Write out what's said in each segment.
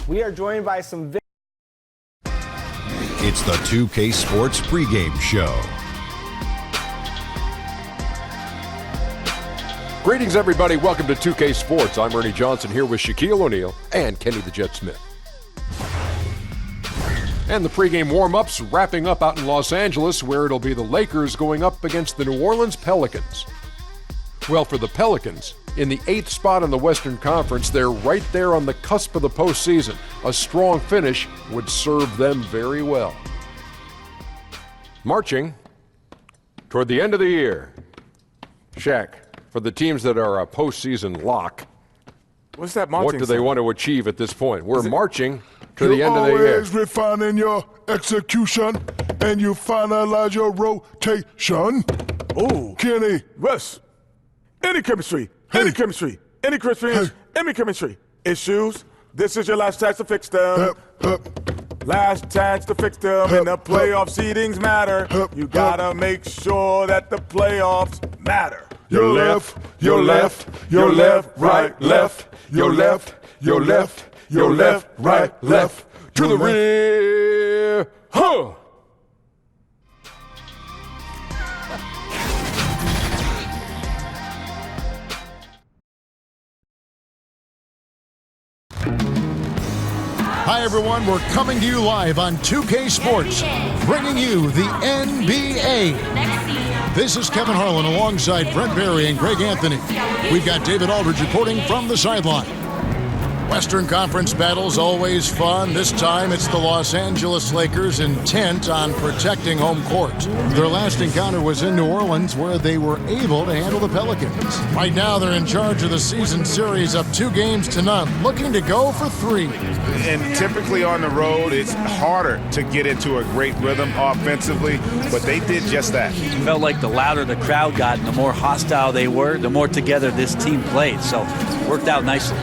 We are joined by some. It's the 2K Sports pregame show. Greetings, everybody. Welcome to 2K Sports. I'm Ernie Johnson here with Shaquille O'Neal and Kenny the Jet Smith. And the pregame warm-ups wrapping up out in Los Angeles, where it'll be the Lakers going up against the New Orleans Pelicans. Well, for the Pelicans, in the 8th spot in the Western Conference, they're right there on the cusp of the postseason. A strong finish would serve them very well. Marching toward the end of the year, Shaq, for the teams that are a postseason lock, what's that marching? what do they want to achieve at this point? We're marching to the end of the year. You're always refining your execution, and you finalize your rotation. Oh, Kenny. Russ. Any chemistry. Any chemistry. Any chemistry. Any chemistry. Issues. This is your last chance to fix them. Last chance to fix them. And the playoff seedings matter. You gotta make sure that the playoffs matter. Your left, your left, your left, right, left, your left, your left, your left, right, left, To the rear. Huh. Hi, everyone. We're coming to you live on 2K Sports, bringing you the NBA. This is Kevin Harlan alongside Brent Barry and Greg Anthony. We've got David Aldridge reporting from the sideline. Western Conference battles always fun. This time it's the Los Angeles Lakers intent on protecting home court. Their last encounter was in New Orleans, where they were able to handle the Pelicans. Right now they're in charge of the season series, up 2-0, looking to go for 3. And typically on the road, it's harder to get into a great rhythm offensively, but they did just that. Felt like the louder the crowd got and the more hostile they were, the more together this team played. So worked out nicely.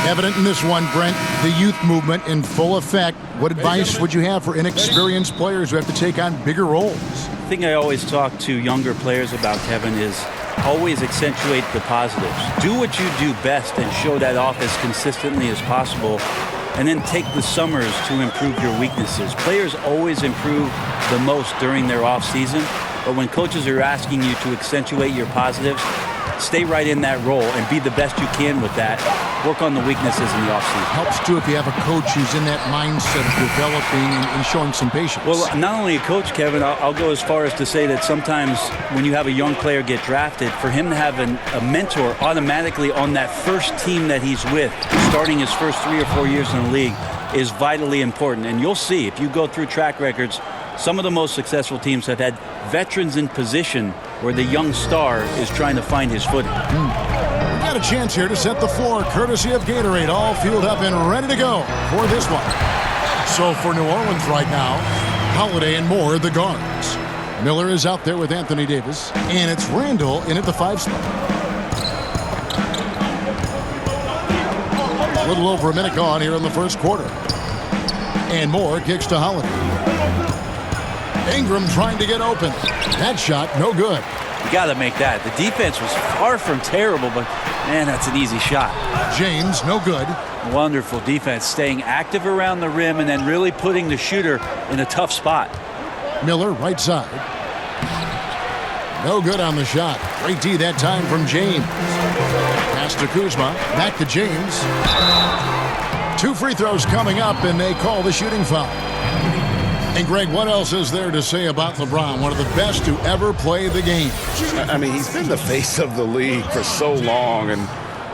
Evident in this one, Brent, the youth movement in full effect. What advice would you have for inexperienced players who have to take on bigger roles? The thing I always talk to younger players about, Kevin, is always accentuate the positives. Do what you do best and show that off as consistently as possible, and then take the summers to improve your weaknesses. Players always improve the most during their off season, but when coaches are asking you to accentuate your positives, stay right in that role and be the best you can with that. Work on the weaknesses in the offseason. Helps too if you have a coach who's in that mindset of developing and showing some patience. Well, not only a coach, Kevin, I'll go as far as to say that sometimes when you have a young player get drafted, for him to have a mentor automatically on that first team that he's with, starting his first 3 or 4 years in the league, is vitally important. And you'll see, if you go through track records, some of the most successful teams have had veterans in position where the young star is trying to find his footing. We got a chance here to set the floor, courtesy of Gatorade, all fueled up and ready to go for this one. So for New Orleans right now, Holiday and Moore, the guards. Miller is out there with Anthony Davis, and it's Randall in at the 5 spot. A little over a minute gone here in the first quarter. And Moore kicks to Holiday. Ingram trying to get open. That shot, no good. You got to make that. The defense was far from terrible, but, man, that's an easy shot. James, no good. Wonderful defense, staying active around the rim and then really putting the shooter in a tough spot. Miller, right side. No good on the shot. Great D that time from James. Pass to Kuzma. Back to James. 2 free throws coming up, and they call the shooting foul. And Greg, what else is there to say about LeBron, one of the best to ever play the game? I mean, he's been the face of the league for so long, and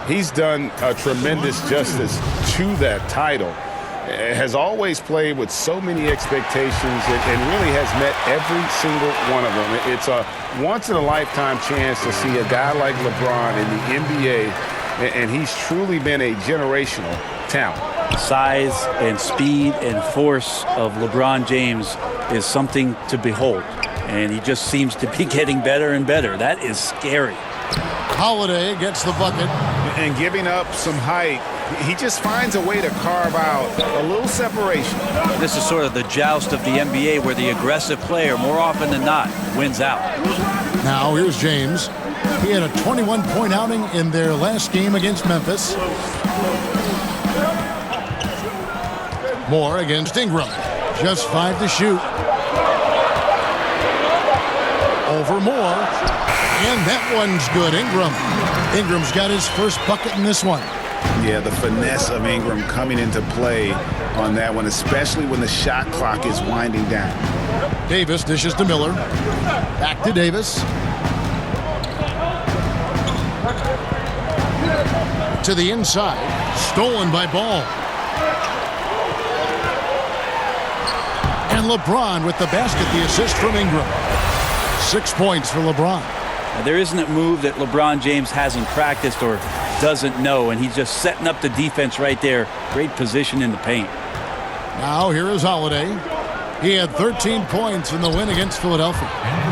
he's done a tremendous justice to that title. Has always played with so many expectations and really has met every single one of them. It's a once-in-a-lifetime chance to see a guy like LeBron in the NBA, and he's truly been a generational talent. Size and speed and force of LeBron James is something to behold, and he just seems to be getting better and better. That is scary. Holiday gets the bucket. And giving up some height He just finds a way to carve out a little separation. This is sort of the joust of the NBA where the aggressive player, more often than not, wins out. Now here's James. He had a 21-point outing in their last game against Memphis. Moore against Ingram. Just 5 to shoot. Over Moore. And that one's good. Ingram's got his first bucket in this one. Yeah, the finesse of Ingram coming into play on that one, especially when the shot clock is winding down. Davis dishes to Miller. Back to Davis. To the inside. Stolen by Ball. And LeBron with the basket, the assist from Ingram. 6 points for LeBron. Now, there isn't a move that LeBron James hasn't practiced or doesn't know, and he's just setting up the defense right there. Great position in the paint. Now here is Holiday. He had 13 points in the win against Philadelphia.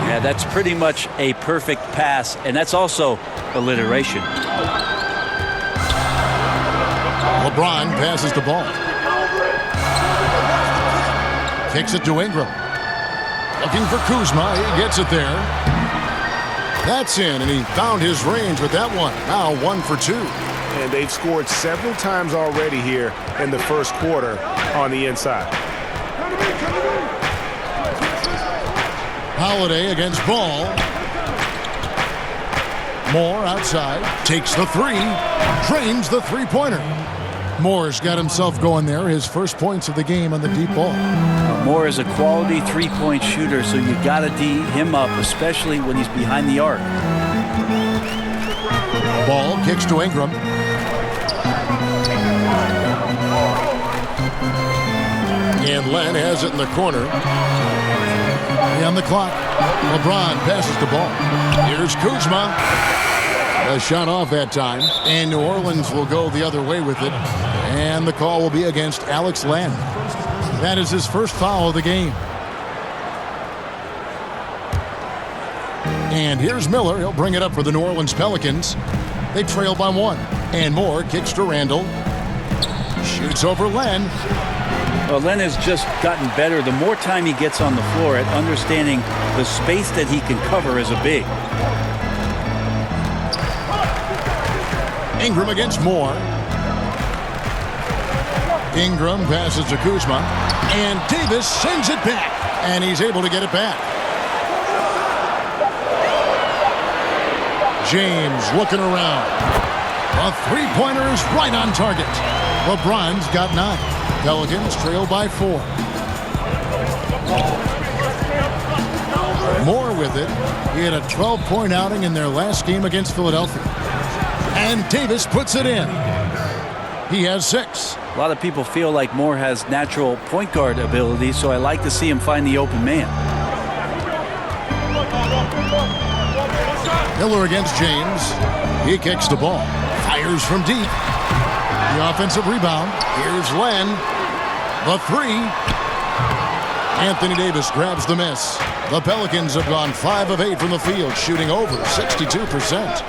Yeah, that's pretty much a perfect pass, and that's also alliteration. LeBron passes the ball. Kicks it to Ingram. Looking for Kuzma. He gets it there. That's in, and he found his range with that one. Now 1 for 2. And they've scored several times already here in the first quarter on the inside. Holiday against Ball. Moore outside. Takes the three. Drains the three-pointer. Moore's got himself going there. His first points of the game on the deep ball. Moore is a quality three-point shooter, so you got to D him up, especially when he's behind the arc. Ball kicks to Ingram. And Len has it in the corner. On the clock. LeBron passes the ball. Here's Kuzma. A shot off that time. And New Orleans will go the other way with it. And the call will be against Alex Len. That is his first foul of the game. And here's Miller. He'll bring it up for the New Orleans Pelicans. They trail by 1. And Moore kicks to Randall. Shoots over Len. Well, Len has just gotten better. The more time he gets on the floor at understanding the space that he can cover as a big. Ingram against Moore. Ingram passes to Kuzma. And Davis sends it back. And he's able to get it back. James looking around. A three-pointer is right on target. LeBron's got 9. Pelicans trail by 4. Moore with it. He had a 12-point outing in their last game against Philadelphia. And Davis puts it in. He has 6. A lot of people feel like Moore has natural point guard ability, so I like to see him find the open man. Miller against James. He kicks the ball. Fires from deep. The offensive rebound. Here's Len. The three. Anthony Davis grabs the miss. The Pelicans have gone 5 of 8 from the field, shooting over 62%.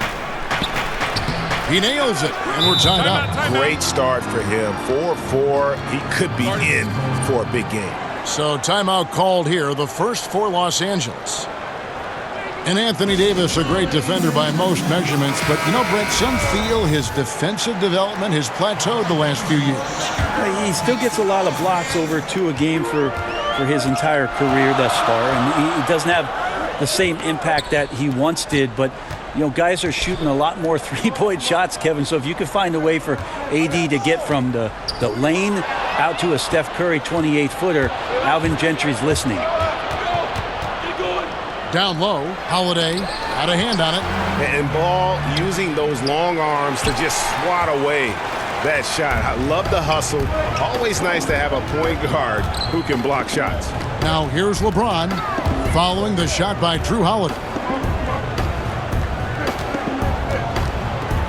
He nails it, and we're tied up. Great start for him. 4-4. He could be in for a big game. So timeout called here, the first for Los Angeles. And Anthony Davis, a great defender by most measurements, but you know, Brett, some feel his defensive development has plateaued the last few years. He still gets a lot of blocks, over 2 a game for his entire career thus far, and he doesn't have the same impact that he once did, but you know, guys are shooting a lot more three-point shots, Kevin, so if you can find a way for AD to get from the lane out to a Steph Curry 28-footer, Alvin Gentry's listening. Down low, Holiday had a hand on it. And Ball using those long arms to just swat away that shot. I love the hustle. Always nice to have a point guard who can block shots. Now here's LeBron following the shot by Drew Holiday.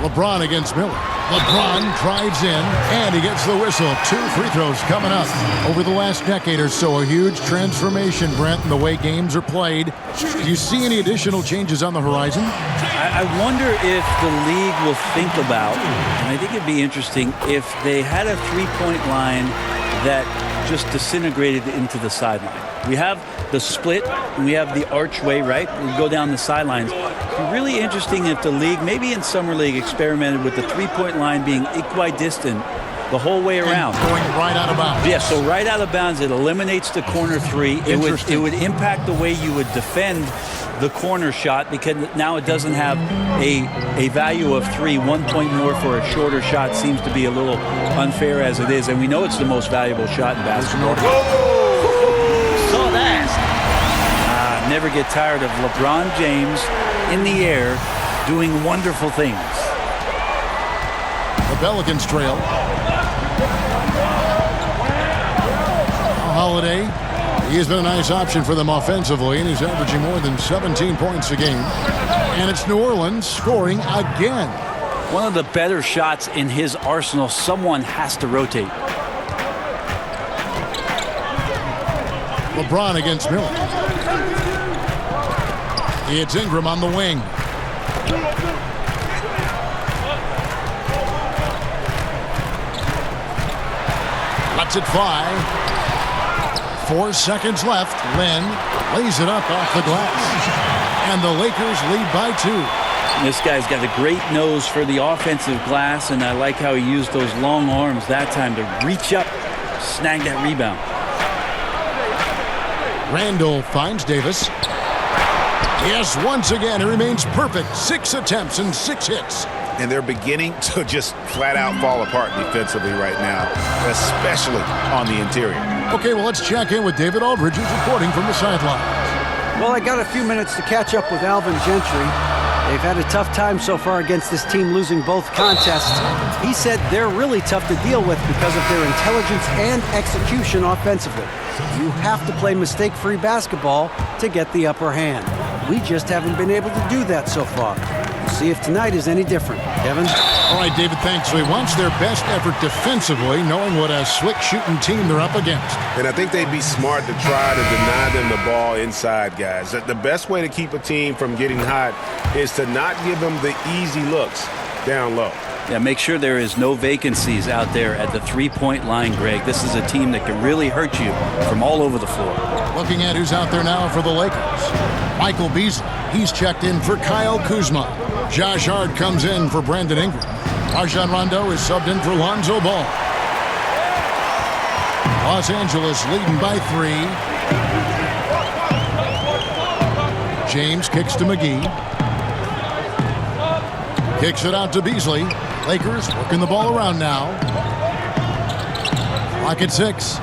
LeBron against Miller. LeBron drives in, and he gets the whistle. 2 free throws coming up. Over the last decade or so, a huge transformation, Brent, in the way games are played. Do you see any additional changes on the horizon? I wonder if the league will think about, and I think it'd be interesting, if they had a three-point line that just disintegrated into the sideline. We have the split, and we have the archway, right? We go down the sidelines. It'd be really interesting if the league, maybe in Summer League, experimented with the three-point line being equidistant the whole way around. And going right out of bounds. Yeah, so right out of bounds, it eliminates the corner three. It would impact the way you would defend the corner shot, because now it doesn't have a value of 3. 1 point more for a shorter shot seems to be a little unfair as it is, and we know it's the most valuable shot in basketball. Saw that. Never get tired of LeBron James in the air doing wonderful things. The Pelicans trail. Holiday, he has been a nice option for them offensively, and he's averaging more than 17 points a game. And it's New Orleans scoring again. One of the better shots in his arsenal. Someone has to rotate. LeBron against Miller. It's Ingram on the wing. Lets it fly. 4 seconds left. Len lays it up off the glass. And the Lakers lead by 2. This guy's got a great nose for the offensive glass, and I like how he used those long arms that time to reach up, snag that rebound. Randall finds Davis. Yes, once again, he remains perfect. 6 attempts and 6 hits. And they're beginning to just flat out fall apart defensively right now, especially on the interior. Okay, well, let's check in with David Aldridge, who's reporting from the sidelines. Well, I got a few minutes to catch up with Alvin Gentry. They've had a tough time so far against this team, losing both contests. He said they're really tough to deal with because of their intelligence and execution offensively. You have to play mistake-free basketball to get the upper hand. We just haven't been able to do that so far. We'll see if tonight is any different. Kevin? All right, David, thanks. So he wants their best effort defensively, knowing what a slick shooting team they're up against. And I think they'd be smart to try to deny them the ball inside, guys. The best way to keep a team from getting hot is to not give them the easy looks down low. Yeah, make sure there is no vacancies out there at the three-point line, Greg. This is a team that can really hurt you from all over the floor. Looking at who's out there now for the Lakers. Michael Beasley, he's checked in for Kyle Kuzma. Josh Hart comes in for Brandon Ingram. Rajon Rondo is subbed in for Lonzo Ball. Los Angeles leading by 3. James kicks to McGee. Kicks it out to Beasley. Lakers working the ball around now. Clock at 6.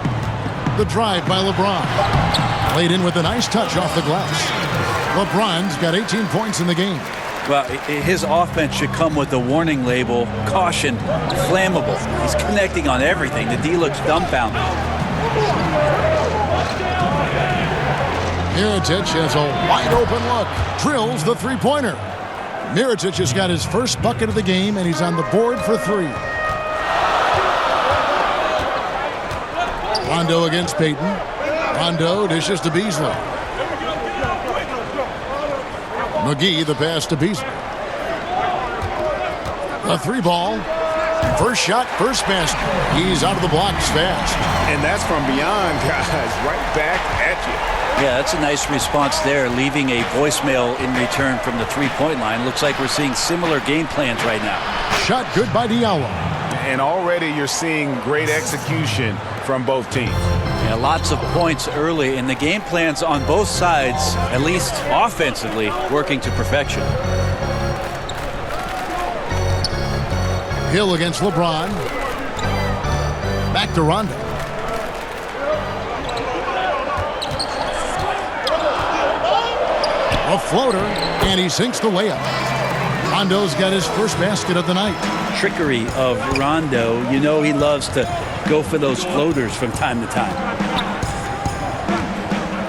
The drive by LeBron. Laid in with a nice touch off the glass. LeBron's got 18 points in the game. Well, his offense should come with the warning label, caution, flammable. He's connecting on everything. The D looks dumbfounded. Mirotic has a wide open look. Drills the three-pointer. Mirotic has got his first bucket of the game, and he's on the board for 3. Rondo against Payton. Rondo dishes to Beasley. McGee, the pass to Beasley. The 3-ball. First shot, first basket. He's out of the blocks fast. And that's from beyond, guys, right back at you. Yeah, that's a nice response there, leaving a voicemail in return from the three-point line. Looks like we're seeing similar game plans right now. Shot good by Diallo. And already you're seeing great execution from both teams. Yeah, lots of points early, and the game plans on both sides, at least offensively, working to perfection. Hill against LeBron. Back to Rondo. A floater, and he sinks the layup. Rondo's got his first basket of the night. Trickery of Rondo. You know he loves to go for those floaters from time to time.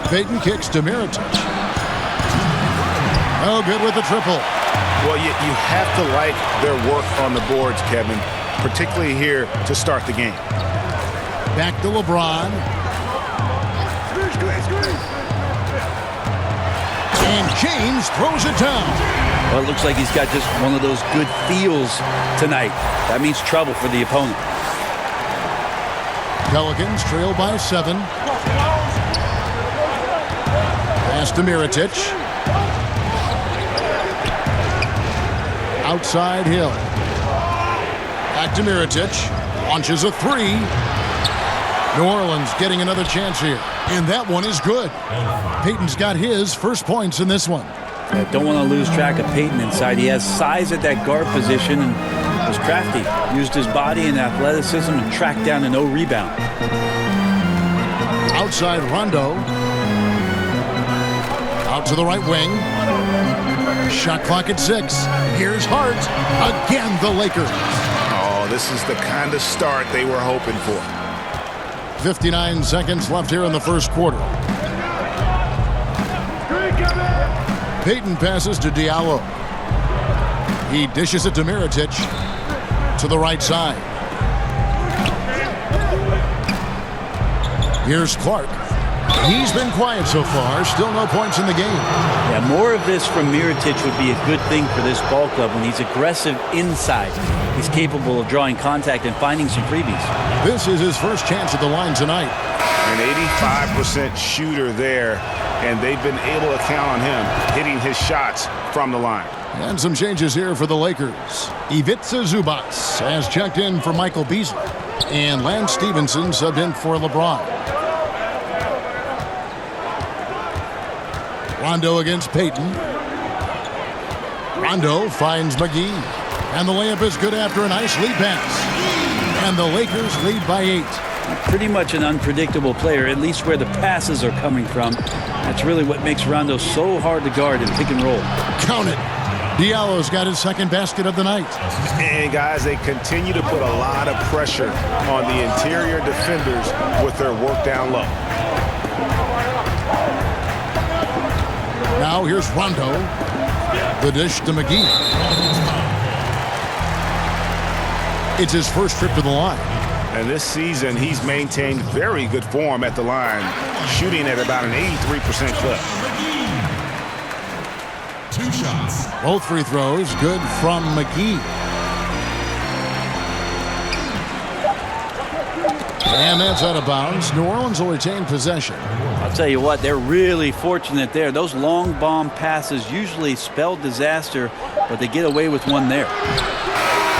Payton kicks to Mirotic. Oh, good with the triple. Well, you have to like their work on the boards, Kevin, particularly here to start the game. Back to LeBron. And James throws it down. Well, it looks like he's got just one of those good feels tonight. That means trouble for the opponent. Pelicans trail by 7. Pass to Mirotic. Outside Hill. Back to Mirotic. Launches a 3. New Orleans getting another chance here. And that one is good. Payton's got his first points in this one. Yeah, don't want to lose track of Payton inside. He has size at that guard position and was crafty. Used his body and athleticism and tracked down a no rebound. Outside Rondo. Out to the right wing. Shot clock at 6. Here's Hart. Again, the Lakers. Oh, this is the kind of start they were hoping for. 59 seconds left here in the first quarter. Payton passes to Diallo. He dishes it to Mirotic to the right side. Here's Clark. He's been quiet so far. Still no points in the game. Yeah, more of this from Mirotic would be a good thing for this ball club when he's aggressive inside. He's capable of drawing contact and finding some freebies. This is his first chance at the line tonight. An 85% shooter there, and they've been able to count on him hitting his shots from the line. And some changes here for the Lakers. Ivica Zubac has checked in for Michael Beasley. And Lance Stevenson subbed in for LeBron. Rondo against Payton. Rondo finds McGee. And the layup is good after a nice lead pass. And the Lakers lead by 8. Pretty much an unpredictable player, at least where the passes are coming from. That's really what makes Rondo so hard to guard in pick and roll. Count it. Diallo's got his second basket of the night. And guys, they continue to put a lot of pressure on the interior defenders with their work down low. Now here's Rondo. The dish to McGee. It's his first trip to the line. And this season, he's maintained very good form at the line, shooting at about an 83% clip. 2 shots. Both free throws good from McGee. And that's out of bounds. New Orleans will retain possession. I'll tell you what, they're really fortunate there. Those long bomb passes usually spell disaster, but they get away with one there.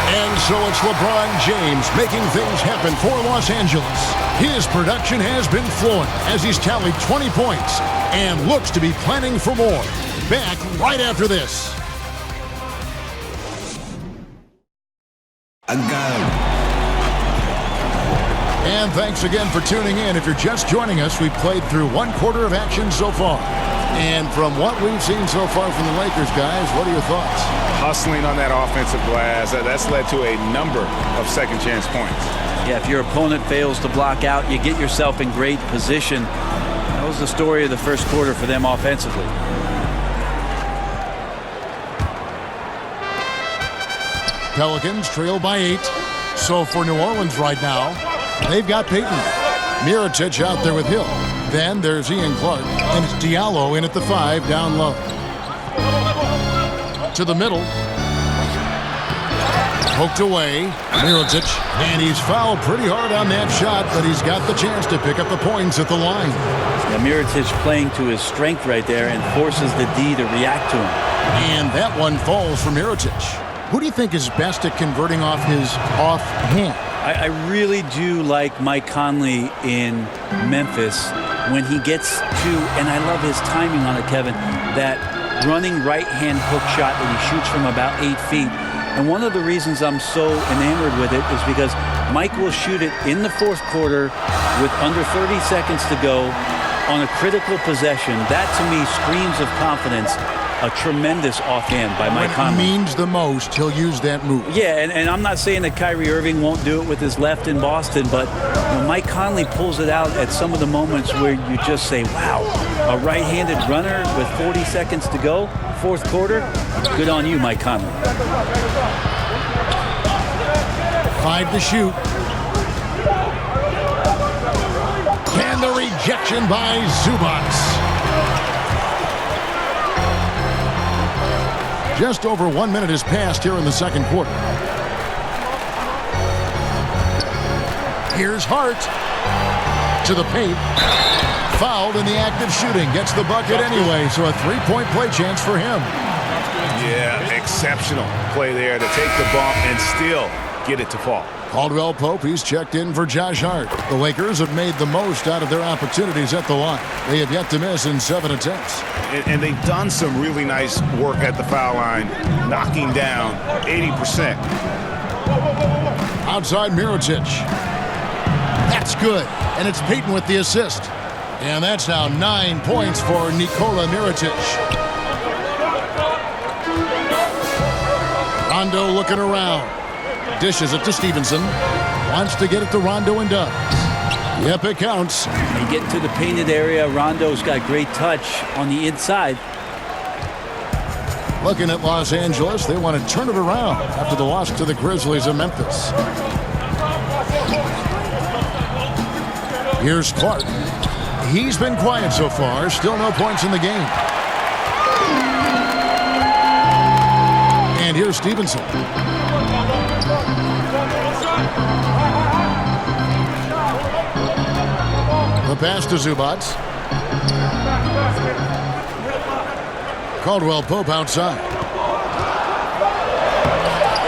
And so it's LeBron James making things happen for Los Angeles. His production has been flowing as he's tallied 20 points and looks to be planning for more. Back right after this. And thanks again for tuning in. If you're just joining us, we've played through 1 quarter of action so far. And from what we've seen so far from the Lakers, guys, what are your thoughts? Hustling on that offensive glass, that's led to a number of second chance points. Yeah, if your opponent fails to block out, you get yourself in great position. That was the story of the first quarter for them offensively. Pelicans trail by 8. So for New Orleans right now, they've got Payton. Mirotic out there with Hill. Then there's Ian Clark, and it's Diallo in at the 5 down low. To the middle. Poked away. Mirotic, and he's fouled pretty hard on that shot, but he's got the chance to pick up the points at the line. Yeah, Mirotic playing to his strength right there and forces the D to react to him. And that one falls for Mirotic. Who do you think is best at converting off his offhand? I really do like Mike Conley in Memphis when he gets to, and I love his timing on it, Kevin, that running right-hand hook shot that he shoots from about 8 feet. And one of the reasons I'm so enamored with it is because Mike will shoot it in the fourth quarter with under 30 seconds to go on a critical possession. That, to me, screams of confidence. A tremendous offhand by Mike Conley. When it means the most, he'll use that move. Yeah, and I'm not saying that Kyrie Irving won't do it with his left in Boston, but Mike Conley pulls it out at some of the moments where you just say, wow, a right-handed runner with 40 seconds to go, fourth quarter, good on you, Mike Conley. 5 to shoot. And the rejection by Zubats. Just over 1 minute has passed here in the second quarter. Here's Hart to the paint. Fouled in the act of shooting. Gets the bucket anyway, so a three-point play chance for him. Yeah, exceptional play there to take the bump and still get it to fall. Caldwell Pope, he's checked in for Josh Hart. The Lakers have made the most out of their opportunities at the line. They have yet to miss in 7 attempts. And they've done some really nice work at the foul line, knocking down 80%. Outside Mirotic. That's good. And it's Payton with the assist. And that's now 9 points for Nikola Mirotic. Rondo looking around. Dishes it to Stevenson. Wants to get it to Rondo and does. Yep, it counts. You get into the painted area. Rondo's got great touch on the inside. Looking at Los Angeles, they want to turn it around after the loss to the Grizzlies in Memphis. Here's Clark. He's been quiet so far. Still no points in the game. And here's Stevenson. The pass to Zubats. Caldwell Pope outside.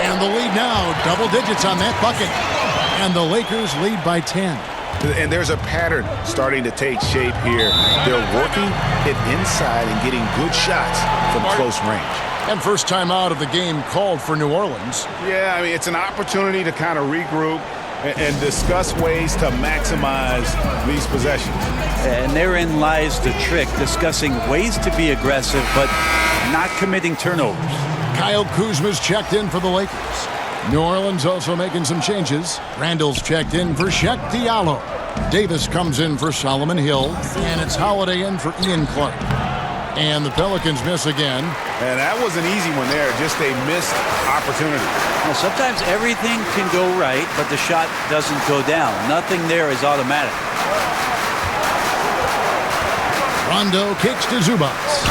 And the lead now, double digits on that bucket. And the Lakers lead by 10. And there's a pattern starting to take shape here. They're working it inside and getting good shots from close range. And first time out of the game called for New Orleans. Yeah, I mean, it's an opportunity to kind of regroup and discuss ways to maximize these possessions. And therein lies the trick, discussing ways to be aggressive, but not committing turnovers. Kyle Kuzma's checked in for the Lakers. New Orleans also making some changes. Randall's checked in for Shaq Diallo. Davis comes in for Solomon Hill. And it's Holiday in for Ian Clark. And the Pelicans miss again. And that was an easy one there, just a missed opportunity. Well, sometimes everything can go right, but the shot doesn't go down. Nothing there is automatic. Rondo kicks to Zubats.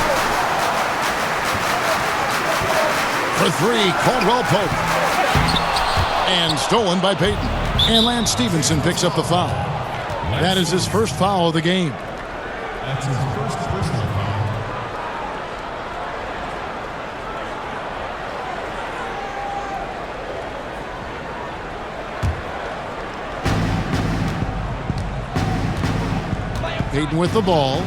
For three, Caldwell Pope. And stolen by Payton. And Lance Stevenson picks up the foul. That is his first foul of the game. That's his first personal foul. Payton with the ball.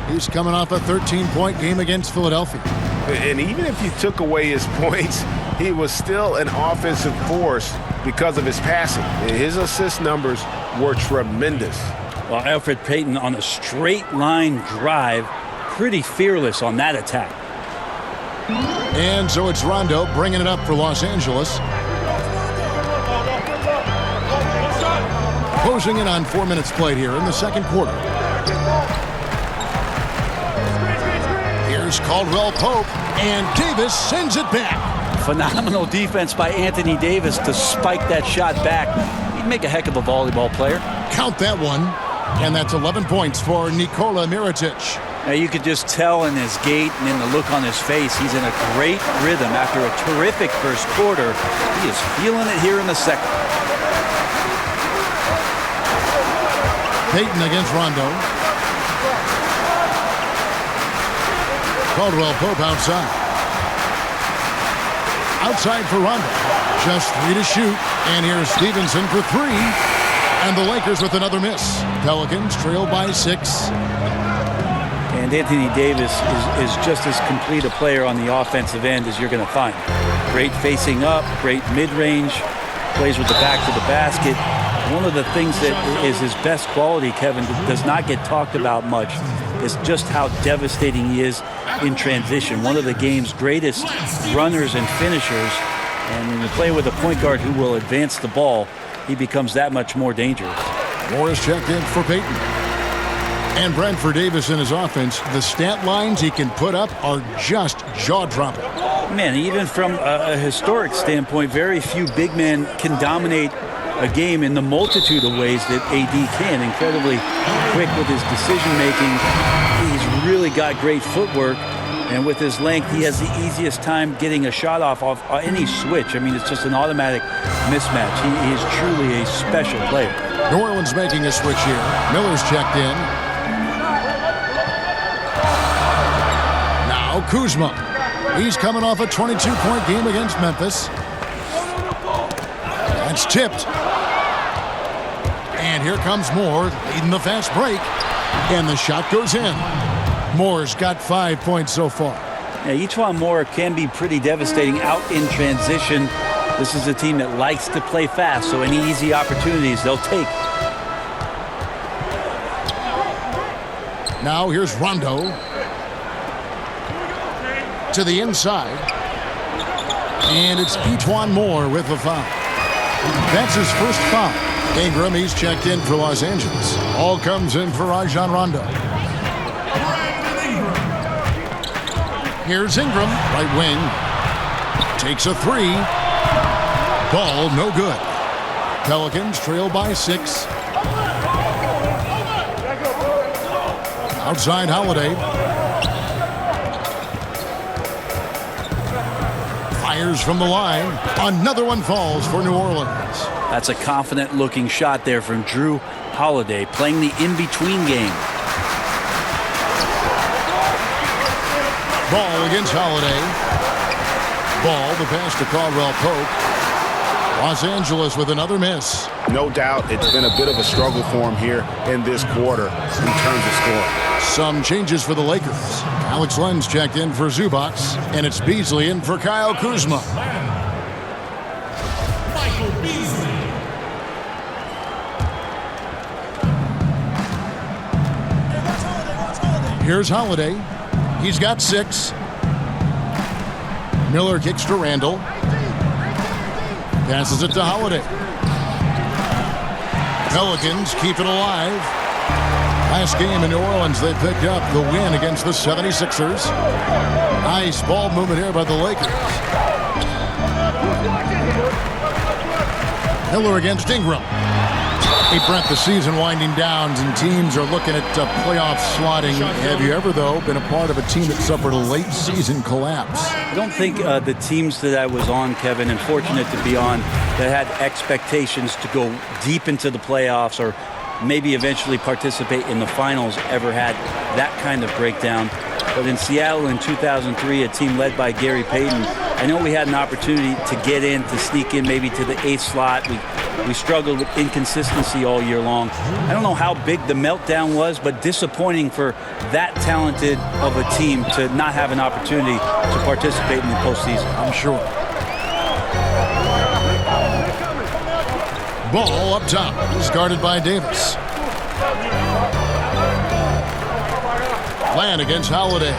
He's coming off a 13-point game against Philadelphia. And even if you took away his points, he was still an offensive force because of his passing. His assist numbers were tremendous. Well, Alfred Payton on a straight line drive, pretty fearless on that attack. And so it's Rondo bringing it up for Los Angeles. Closing in on 4 minutes played here in the second quarter. Here's Caldwell Pope, and Davis sends it back. Phenomenal defense by Anthony Davis to spike that shot back. He'd make a heck of a volleyball player. Count that one. And that's 11 points for Nikola Mirotic. Now you could just tell in his gait and in the look on his face, he's in a great rhythm after a terrific first quarter. He is feeling it here in the second. Payton against Rondo. Caldwell Pope outside. Outside for Rondo. Just 3 to shoot. And here's Stevenson for 3. And the Lakers with another miss. Pelicans trail by 6. And Anthony Davis is just as complete a player on the offensive end as you're going to find. Great facing up, great mid-range, plays with the back to the basket. One of the things that is his best quality, Kevin, that does not get talked about much, is just how devastating he is in transition. One of the game's greatest runners and finishers. And when you play with a point guard who will advance the ball, he becomes that much more dangerous. Morris checked in for Payton. And Brent, for Davis in his offense, the stat lines he can put up are just jaw-dropping. Man, even from a historic standpoint, very few big men can dominate a game in the multitude of ways that AD can. Incredibly quick with his decision-making. He's really got great footwork. And with his length, he has the easiest time getting a shot off any switch. I mean, it's just an automatic mismatch. He is truly a special player. New Orleans making a switch here. Miller's checked in. Now Kuzma. He's coming off a 22-point game against Memphis. That's tipped. And here comes Moore leading the fast break. And the shot goes in. Moore's got 5 points so far. Yeah, E'Twaun Moore can be pretty devastating out in transition. This is a team that likes to play fast, so any easy opportunities they'll take. Now here's Rondo. To the inside. And it's E'Twaun Moore with the foul. That's his first foul. Ingram, he's checked in for Los Angeles. All comes in for Rajon Rondo. Here's Ingram, right wing. Takes a three. Ball no good. Pelicans trail by 6. Outside Holiday. Fires from the line. Another one falls for New Orleans. That's a confident-looking shot there from Drew Holiday, playing the in-between game. Ball against Holiday. Ball, the pass to Caldwell Pope. Los Angeles with another miss. No doubt it's been a bit of a struggle for him here in this quarter in terms of scoring. Some changes for the Lakers. Alex Len's checked in for Zubac, and it's Beasley in for Kyle Kuzma. Michael Beasley. Here's Holiday. He's got 6. Miller kicks to Randall. Passes it to Holiday. Pelicans keep it alive. Last game in New Orleans, they picked up the win against the 76ers. Nice ball movement here by the Lakers. Miller against Ingram. Hey, Brent, the season winding down and teams are looking at playoff slotting. Have you ever, though, been a part of a team that suffered a late season collapse? I don't think the teams that I was on, Kevin, and fortunate to be on, that had expectations to go deep into the playoffs or maybe eventually participate in the finals ever had that kind of breakdown. But in Seattle in 2003, a team led by Gary Payton, I know we had an opportunity to get in, to sneak in maybe to the 8th slot. We struggled with inconsistency all year long. I don't know how big the meltdown was, but disappointing for that talented of a team to not have an opportunity to participate in the postseason. I'm sure. Ball up top. He's guarded by Davis. Land against Holiday.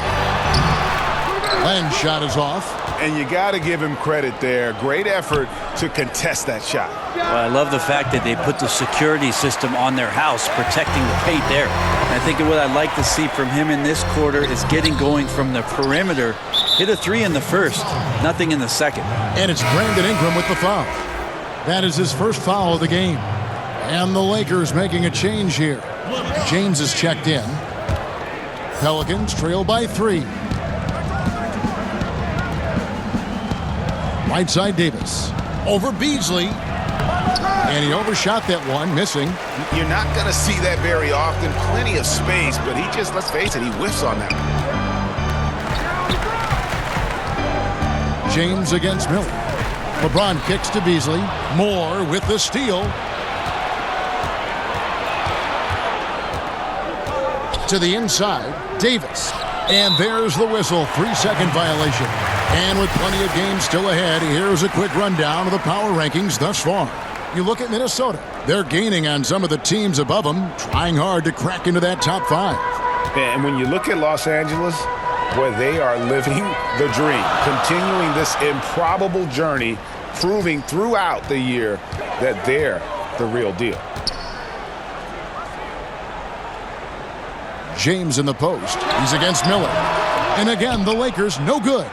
Land's shot is off. And you got to give him credit there. Great effort to contest that shot. Well, I love the fact that they put the security system on their house, protecting the paint there. And I think what I'd like to see from him in this quarter is getting going from the perimeter. Hit a 3 in the first, nothing in the second. And it's Brandon Ingram with the foul. That is his first foul of the game. And the Lakers making a change here. James is checked in. Pelicans trail by 3. Right side Davis. Over Beasley. And he overshot that one, missing. You're not going to see that very often. Plenty of space, but he just, let's face it, he whiffs on that. James against Miller. LeBron kicks to Beasley. Moore with the steal. To the inside, Davis. And there's the whistle, 3-second violation. And with plenty of games still ahead, here's a quick rundown of the power rankings thus far. You look at Minnesota. They're gaining on some of the teams above them, trying hard to crack into that top 5. And when you look at Los Angeles, boy, they are living the dream, continuing this improbable journey, proving throughout the year that they're the real deal. James in the post. He's against Miller. And again, the Lakers no good.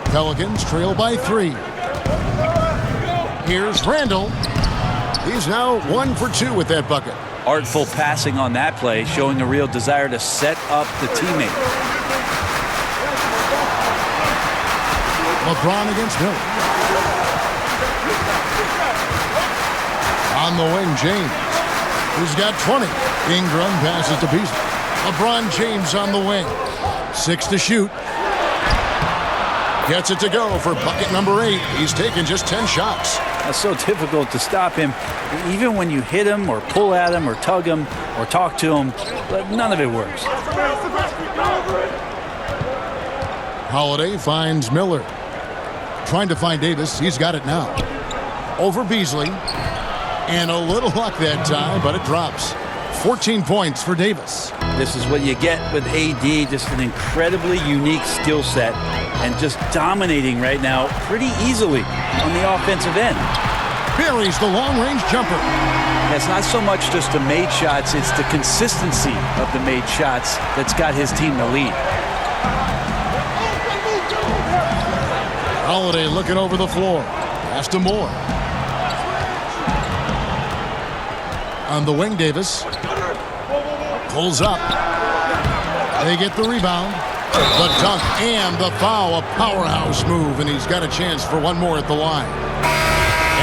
Pelicans trail by 3. Here's Randall. He's now 1 for 2 with that bucket. Artful passing on that play, showing a real desire to set up the teammate. LeBron against Miller. On the wing, James. He's got 20. Ingram passes to Beasley. LeBron James on the wing. 6 to shoot. Gets it to go for bucket number 8. He's taken just 10 shots. It's so difficult to stop him. Even when you hit him or pull at him or tug him or talk to him, but none of it works. Holiday finds Miller. Trying to find Davis. He's got it now. Over Beasley. And a little luck that time, but it drops. 14 points for Davis. This is what you get with AD, just an incredibly unique skill set and just dominating right now pretty easily on the offensive end. Buries the long-range jumper. It's not so much just the made shots, it's the consistency of the made shots that's got his team to lead. Holiday looking over the floor. Pass to Moore. On the wing, Davis. Pulls up. They get the rebound. The dunk and the foul. A powerhouse move, and he's got a chance for one more at the line.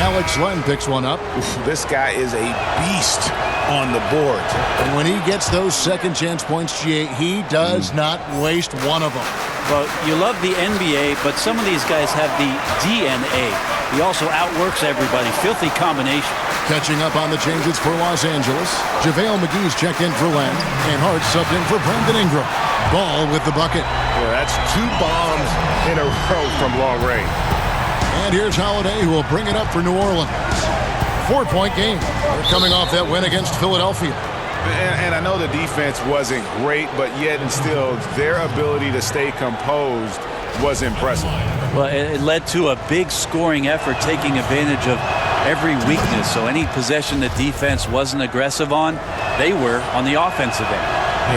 Alex Len picks one up. This guy is a beast on the board. And when he gets those second chance points, GA, he does not waste one of them. Well, you love the NBA, but some of these guys have the DNA. He also outworks everybody. Filthy combination. Catching up on the changes for Los Angeles. JaVale McGee's checked in for Len, and Hart subbed in for Brandon Ingram. Ball with the bucket. Yeah, that's 2 bombs in a row from long range. And here's Holiday, who will bring it up for New Orleans. 4-point game. They're coming off that win against Philadelphia. And I know the defense wasn't great, but yet and still, their ability to stay composed was impressive. Well, it led to a big scoring effort, taking advantage of every weakness. So any possession the defense wasn't aggressive on, they were on the offensive end.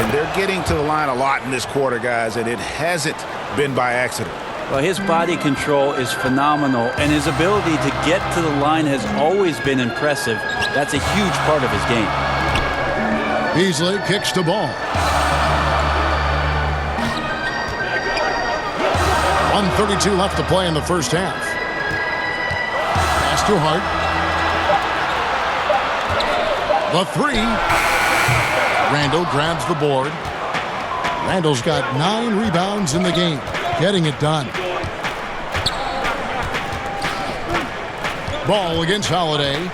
And they're getting to the line a lot in this quarter, guys, and it hasn't been by accident. Well, his body control is phenomenal, and his ability to get to the line has always been impressive. That's a huge part of his game. Beasley kicks the ball. 1:32 left to play in the first half. Pass to Hart. The 3. Randall grabs the board. Randall's got 9 rebounds in the game. Getting it done. Ball against Holiday.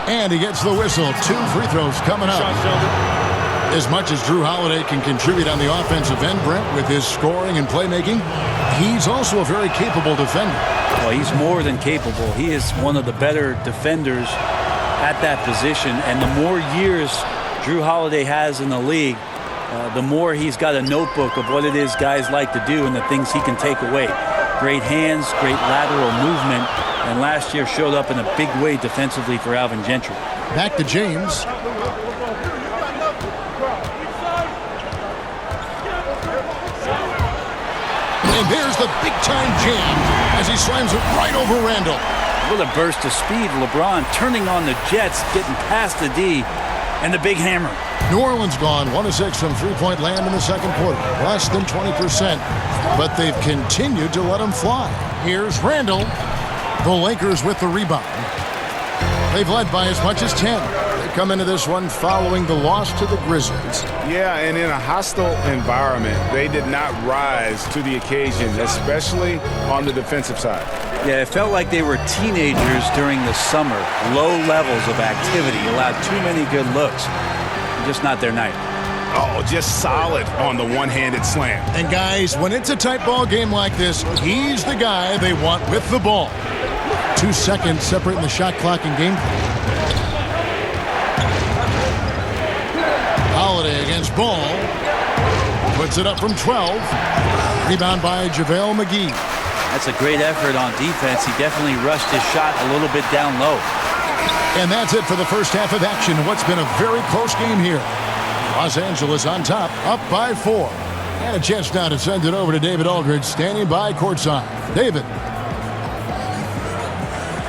And he gets the whistle. 2 free throws coming up. As much as Drew Holiday can contribute on the offensive end, Brent, with his scoring and playmaking, he's also a very capable defender. Well, he's more than capable. He is one of the better defenders at that position. And the more years Drew Holiday has in the league, the more he's got a notebook of what it is guys like to do and the things he can take away. Great hands, great lateral movement, and last year showed up in a big way defensively for Alvin Gentry. Back to James. And there's the big-time jam as he slams it right over Randall. What a burst of speed. LeBron turning on the Jets, getting past the D, and the big hammer. New Orleans gone 1 of 6 from three-point land in the second quarter. Less than 20%, but they've continued to let him fly. Here's Randall. The Lakers with the rebound. They've led by as much as 10. They come into this one following the loss to the Grizzlies. Yeah, and in a hostile environment, they did not rise to the occasion, especially on the defensive side. Yeah, it felt like they were teenagers during the summer. Low levels of activity, allowed too many good looks. Just not their night. Oh, just solid on the one-handed slam. And guys, when it's a tight ball game like this, he's the guy they want with the ball. 2 seconds separating the shot clock and game clock. Holiday against Ball. Puts it up from 12. Rebound by JaVale McGee. That's a great effort on defense. He definitely rushed his shot a little bit down low. And that's it for the first half of action in what's been a very close game here. Los Angeles on top, up by 4. And a chance now to send it over to David Aldridge, standing by courtside. David.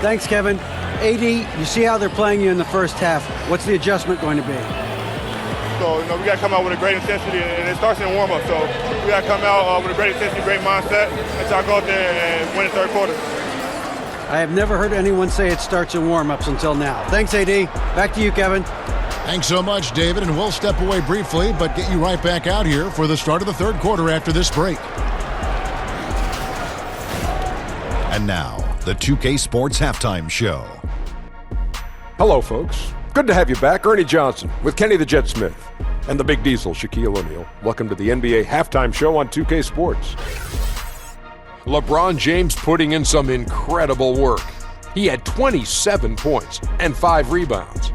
Thanks, Kevin. AD, you see how they're playing you in the first half. What's the adjustment going to be? So, we got to come out with a great intensity, and it starts in warm-up. So we got to come out with a great intensity, great mindset, and try to go out there and win the third quarter. I have never heard anyone say it starts in warm-ups until now. Thanks, AD. Back to you, Kevin. Thanks so much, David, and we'll step away briefly, but get you right back out here for the start of the third quarter after this break. And now, the 2K Sports Halftime Show. Hello, folks. Good to have you back. Ernie Johnson with Kenny the Jet Smith and the Big Diesel, Shaquille O'Neal. Welcome to the NBA Halftime Show on 2K Sports. LeBron James putting in some incredible work. He had 27 points and 5 rebounds.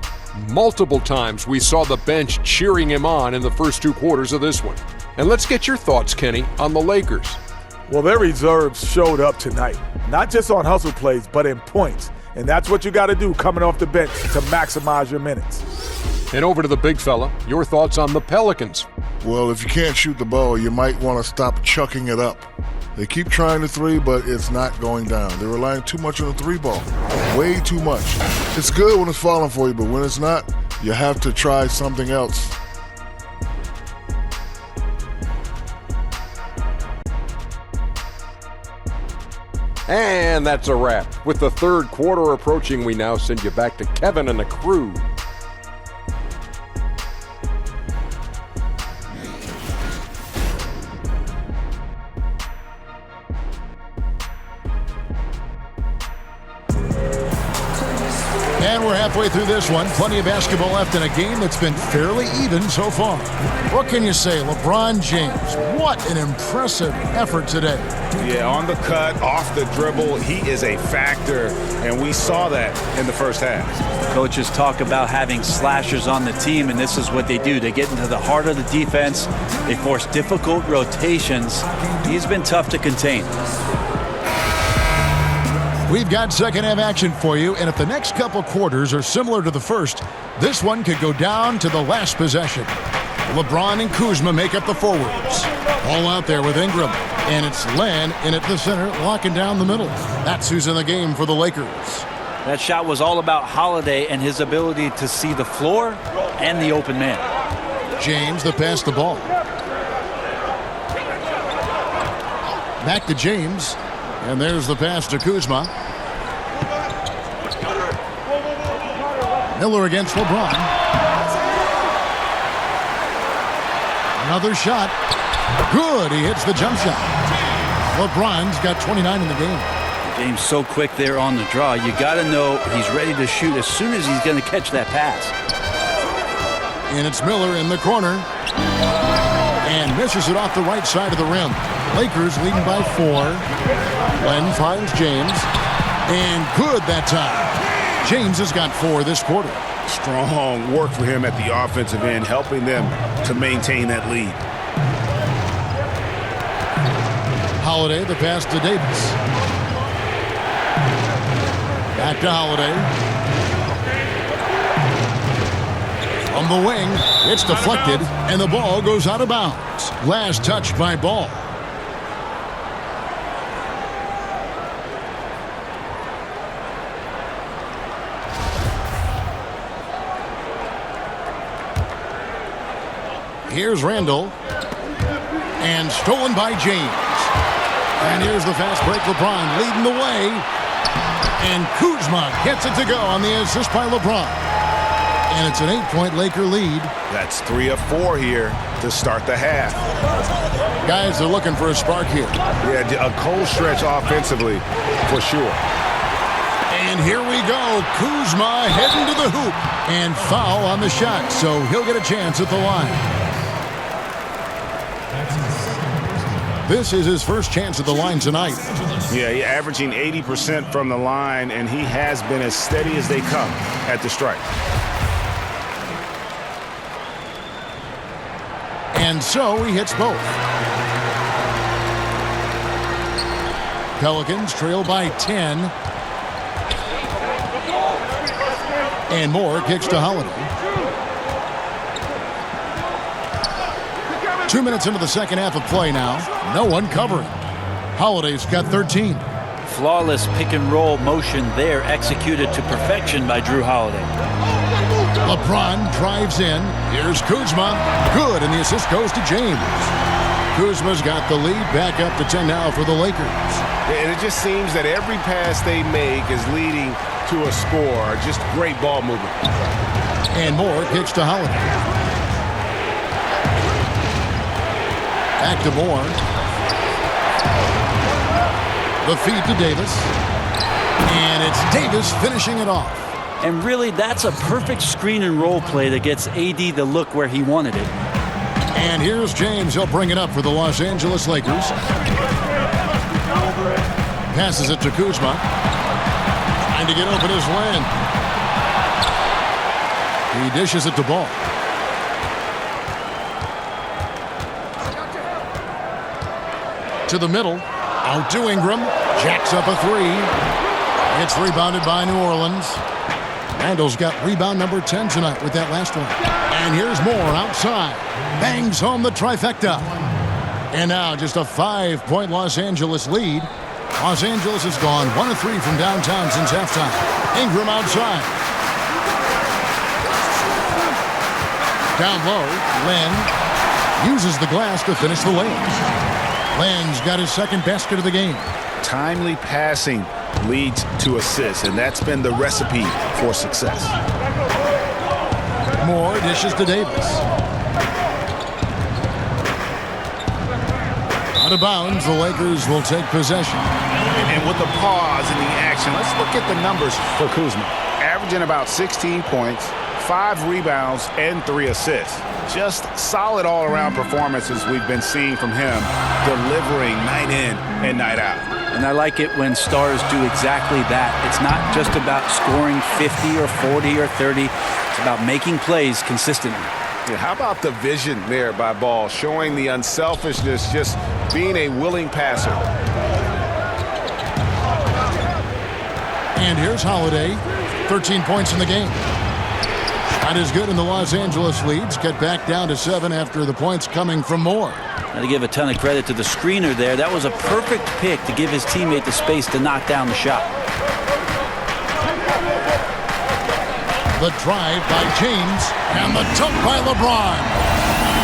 Multiple times we saw the bench cheering him on in the first 2 quarters of this one. And let's get your thoughts, Kenny, on the Lakers. Well, their reserves showed up tonight, not just on hustle plays, but in points. And that's what you got to do coming off the bench to maximize your minutes. And over to the big fella, your thoughts on the Pelicans. Well, if you can't shoot the ball, you might want to stop chucking it up. They keep trying the 3, but it's not going down. They're relying too much on the 3 ball. Way too much. It's good when it's falling for you, but when it's not, you have to try something else. And that's a wrap. With the third quarter approaching, we now send you back to Kevin and the crew. And we're halfway through this one. Plenty of basketball left in a game that's been fairly even so far. What can you say? LeBron James, what an impressive effort today. Yeah, on the cut, off the dribble, he is a factor, and we saw that in the first half. Coaches talk about having slashers on the team, and this is what they do. They get into the heart of the defense. They force difficult rotations. He's been tough to contain. We've got second half action for you, and if the next couple quarters are similar to the first, this one could go down to the last possession. LeBron and Kuzma make up the forwards. All out there with Ingram, and it's Len in at the center, locking down the middle. That's who's in the game for the Lakers. That shot was all about Holiday and his ability to see the floor and the open man. James to pass the ball. Back to James. And there's the pass to Kuzma. Miller against LeBron. Another shot. Good. He hits the jump shot. LeBron's got 29 in the game. James so quick there on the draw. You got to know he's ready to shoot as soon as he's going to catch that pass. And it's Miller in the corner. And misses it off the right side of the rim. Lakers leading by 4. Len finds James. And good that time. James has got 4 this quarter. Strong work for him at the offensive end, helping them to maintain that lead. Holiday, the pass to Davis. Back to Holiday. From the wing, it's deflected, and the ball goes out of bounds. Last touch by Ball. Here's Randall. And stolen by James. And here's the fast break. LeBron leading the way. And Kuzma gets it to go on the assist by LeBron. And it's an 8-point Laker lead. That's 3 of 4 here to start the half. Guys are looking for a spark here. Yeah, a cold stretch offensively for sure. And here we go. Kuzma heading to the hoop. And foul on the shot, so he'll get a chance at the line. This is his first chance at the line tonight. Yeah, he's averaging 80% from the line, and he has been as steady as they come at the stripe. And so he hits both. Pelicans trail by 10. And Moore kicks to Holiday. 2 minutes into the second half of play now. No one covering. Holiday's got 13. Flawless pick and roll motion there, executed to perfection by Drew Holiday. LeBron drives in. Here's Kuzma. Good, and the assist goes to James. Kuzma's got the lead, back up to 10 now for the Lakers. And it just seems that every pass they make is leading to a score. Just great ball movement. And Moore kicks to Holiday. Back to Moore. The feed to Davis. And it's Davis finishing it off. And really, that's a perfect screen and roll play that gets AD the look where he wanted it. And here's James. He'll bring it up for the Los Angeles Lakers. Passes it to Kuzma. Trying to get open is Len. He dishes it to Ball. To the middle. Out to Ingram. Jacks up a three. It's rebounded by New Orleans. Randall's got rebound number 10 tonight with that last one. And here's Moore outside. Bangs home the trifecta. And now just a 5-point Los Angeles lead. Los Angeles has gone 1 of 3 from downtown since halftime. Ingram outside. Down low, Len uses the glass to finish the layup. Len's got his second basket of the game. Timely passing leads to assists, and that's been the recipe for success. Moore dishes to Davis. Out of bounds, the Lakers will take possession. And with the pause in the action, let's look at the numbers for Kuzma. Averaging about 16 points, 5 rebounds, and 3 assists. Just solid all-around performances we've been seeing from him, delivering night in and night out. And I like it when stars do exactly that. It's not just about scoring 50 or 40 or 30. It's about making plays consistently. Yeah, how about the vision there by Ball, showing the unselfishness, just being a willing passer. And here's Holiday, 13 points in the game. Not as good in the Los Angeles leads. Cut back down to 7 after the points coming from Moore. Got to give a ton of credit to the screener there. That was a perfect pick to give his teammate the space to knock down the shot. The drive by James and the dunk by LeBron.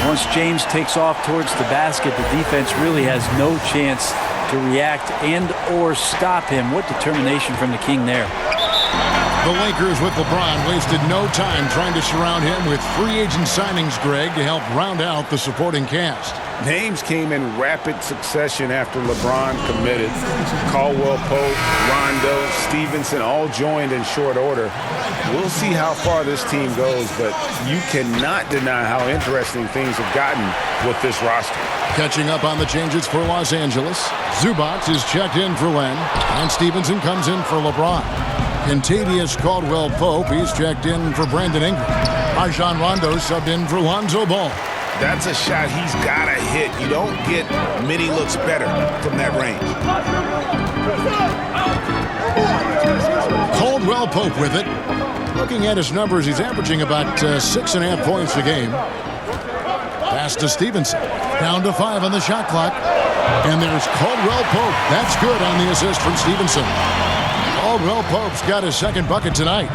Once James takes off towards the basket, the defense really has no chance to react and or stop him. What determination from the King there. The Lakers with LeBron wasted no time trying to surround him with free agent signings, Greg, to help round out the supporting cast. Names came in rapid succession after LeBron committed. Caldwell Pope, Rondo, Stevenson all joined in short order. We'll see how far this team goes, but you cannot deny how interesting things have gotten with this roster. Catching up on the changes for Los Angeles, Zubac is checked in for Len, and Stevenson comes in for LeBron. Contavious Caldwell Pope, he's checked in for Brandon Ingram. Rajon Rondo subbed in for Lonzo Ball. That's a shot he's got to hit. You don't get many looks better from that range. Caldwell Pope with it. Looking at his numbers, he's averaging about 6.5 points a game. Pass to Stevenson. Down to 5 on the shot clock. And there's Caldwell Pope. That's good on the assist from Stevenson. Caldwell Pope's got his second bucket tonight.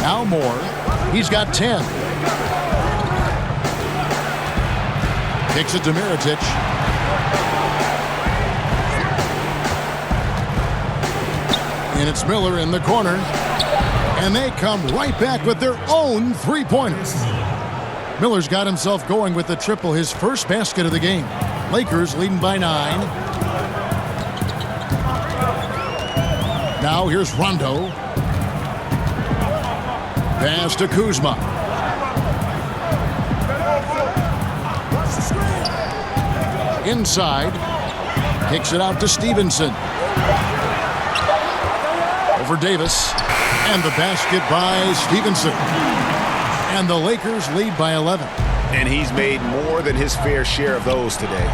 Now Moore. He's got 10. Kicks it to Mirotic. And it's Miller in the corner. And they come right back with their own three-pointers. Miller's got himself going with the triple, his first basket of the game. Lakers leading by 9. Now here's Rondo. Pass to Kuzma. Inside. Kicks it out to Stevenson. Over Davis. And the basket by Stevenson. And the Lakers lead by 11. And he's made more than his fair share of those today.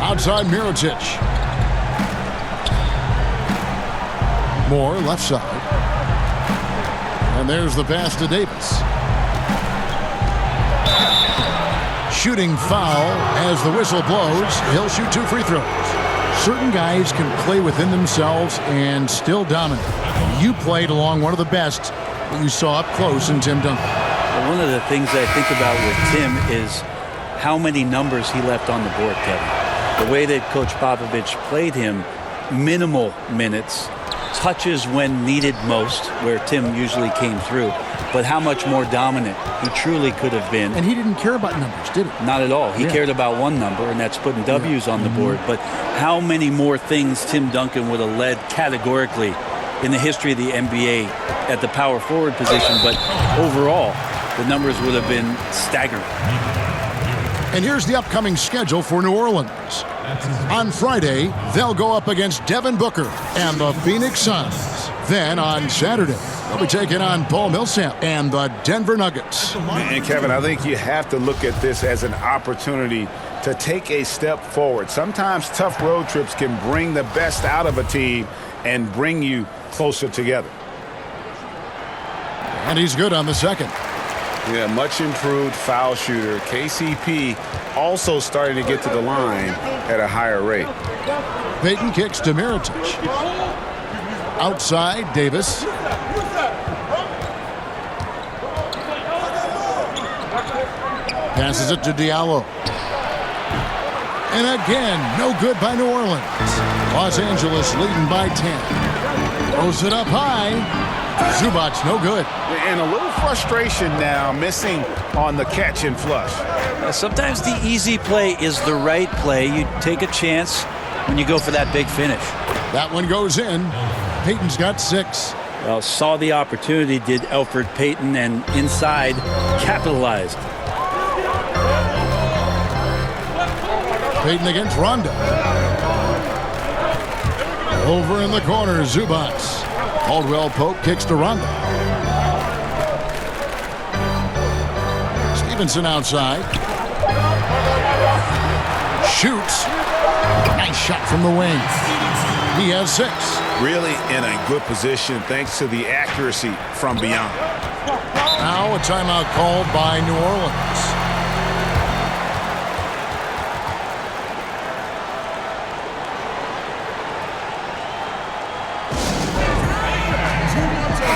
Outside Mirotic. Moore, left side. And there's the pass to Davis. Shooting foul as the whistle blows. He'll shoot 2 free throws. Certain guys can play within themselves and still dominate. You played along one of the best that you saw up close in Tim Duncan. Well, one of the things I think about with Tim is how many numbers he left on the board, Kevin. The way that Coach Popovich played him, minimal minutes, touches when needed most, where Tim usually came through, but how much more dominant he truly could have been. And he didn't care about numbers, did he? Not at all. He cared about one number, and that's putting W's on the board. But how many more things Tim Duncan would have led categorically in the history of the NBA at the power forward position, but overall, the numbers would have been staggering. And here's the upcoming schedule for New Orleans. On Friday, they'll go up against Devin Booker and the Phoenix Suns. Then on Saturday, they'll be taking on Paul Millsap and the Denver Nuggets. And Kevin, I think you have to look at this as an opportunity to take a step forward. Sometimes tough road trips can bring the best out of a team and bring you closer together. And he's good on the second. Yeah, much improved foul shooter. KCP also starting to get to the line at a higher rate. Payton kicks to Mirotic. Outside, Davis. Passes it to Diallo. And again, no good by New Orleans. Los Angeles leading by 10. Throws it up high. Zubac, no good. And a little frustration now, missing on the catch and flush. Sometimes the easy play is the right play. You take a chance when you go for that big finish. That one goes in. Payton's got 6. Well, saw the opportunity, did Elfrid Payton, and inside capitalized. Payton against Rondo. Over in the corner, Zubac. Caldwell Pope kicks to Rondo. Stevenson outside. Shoots. Nice shot from the wing. He has 6. Really in a good position thanks to the accuracy from beyond. Now a timeout called by New Orleans.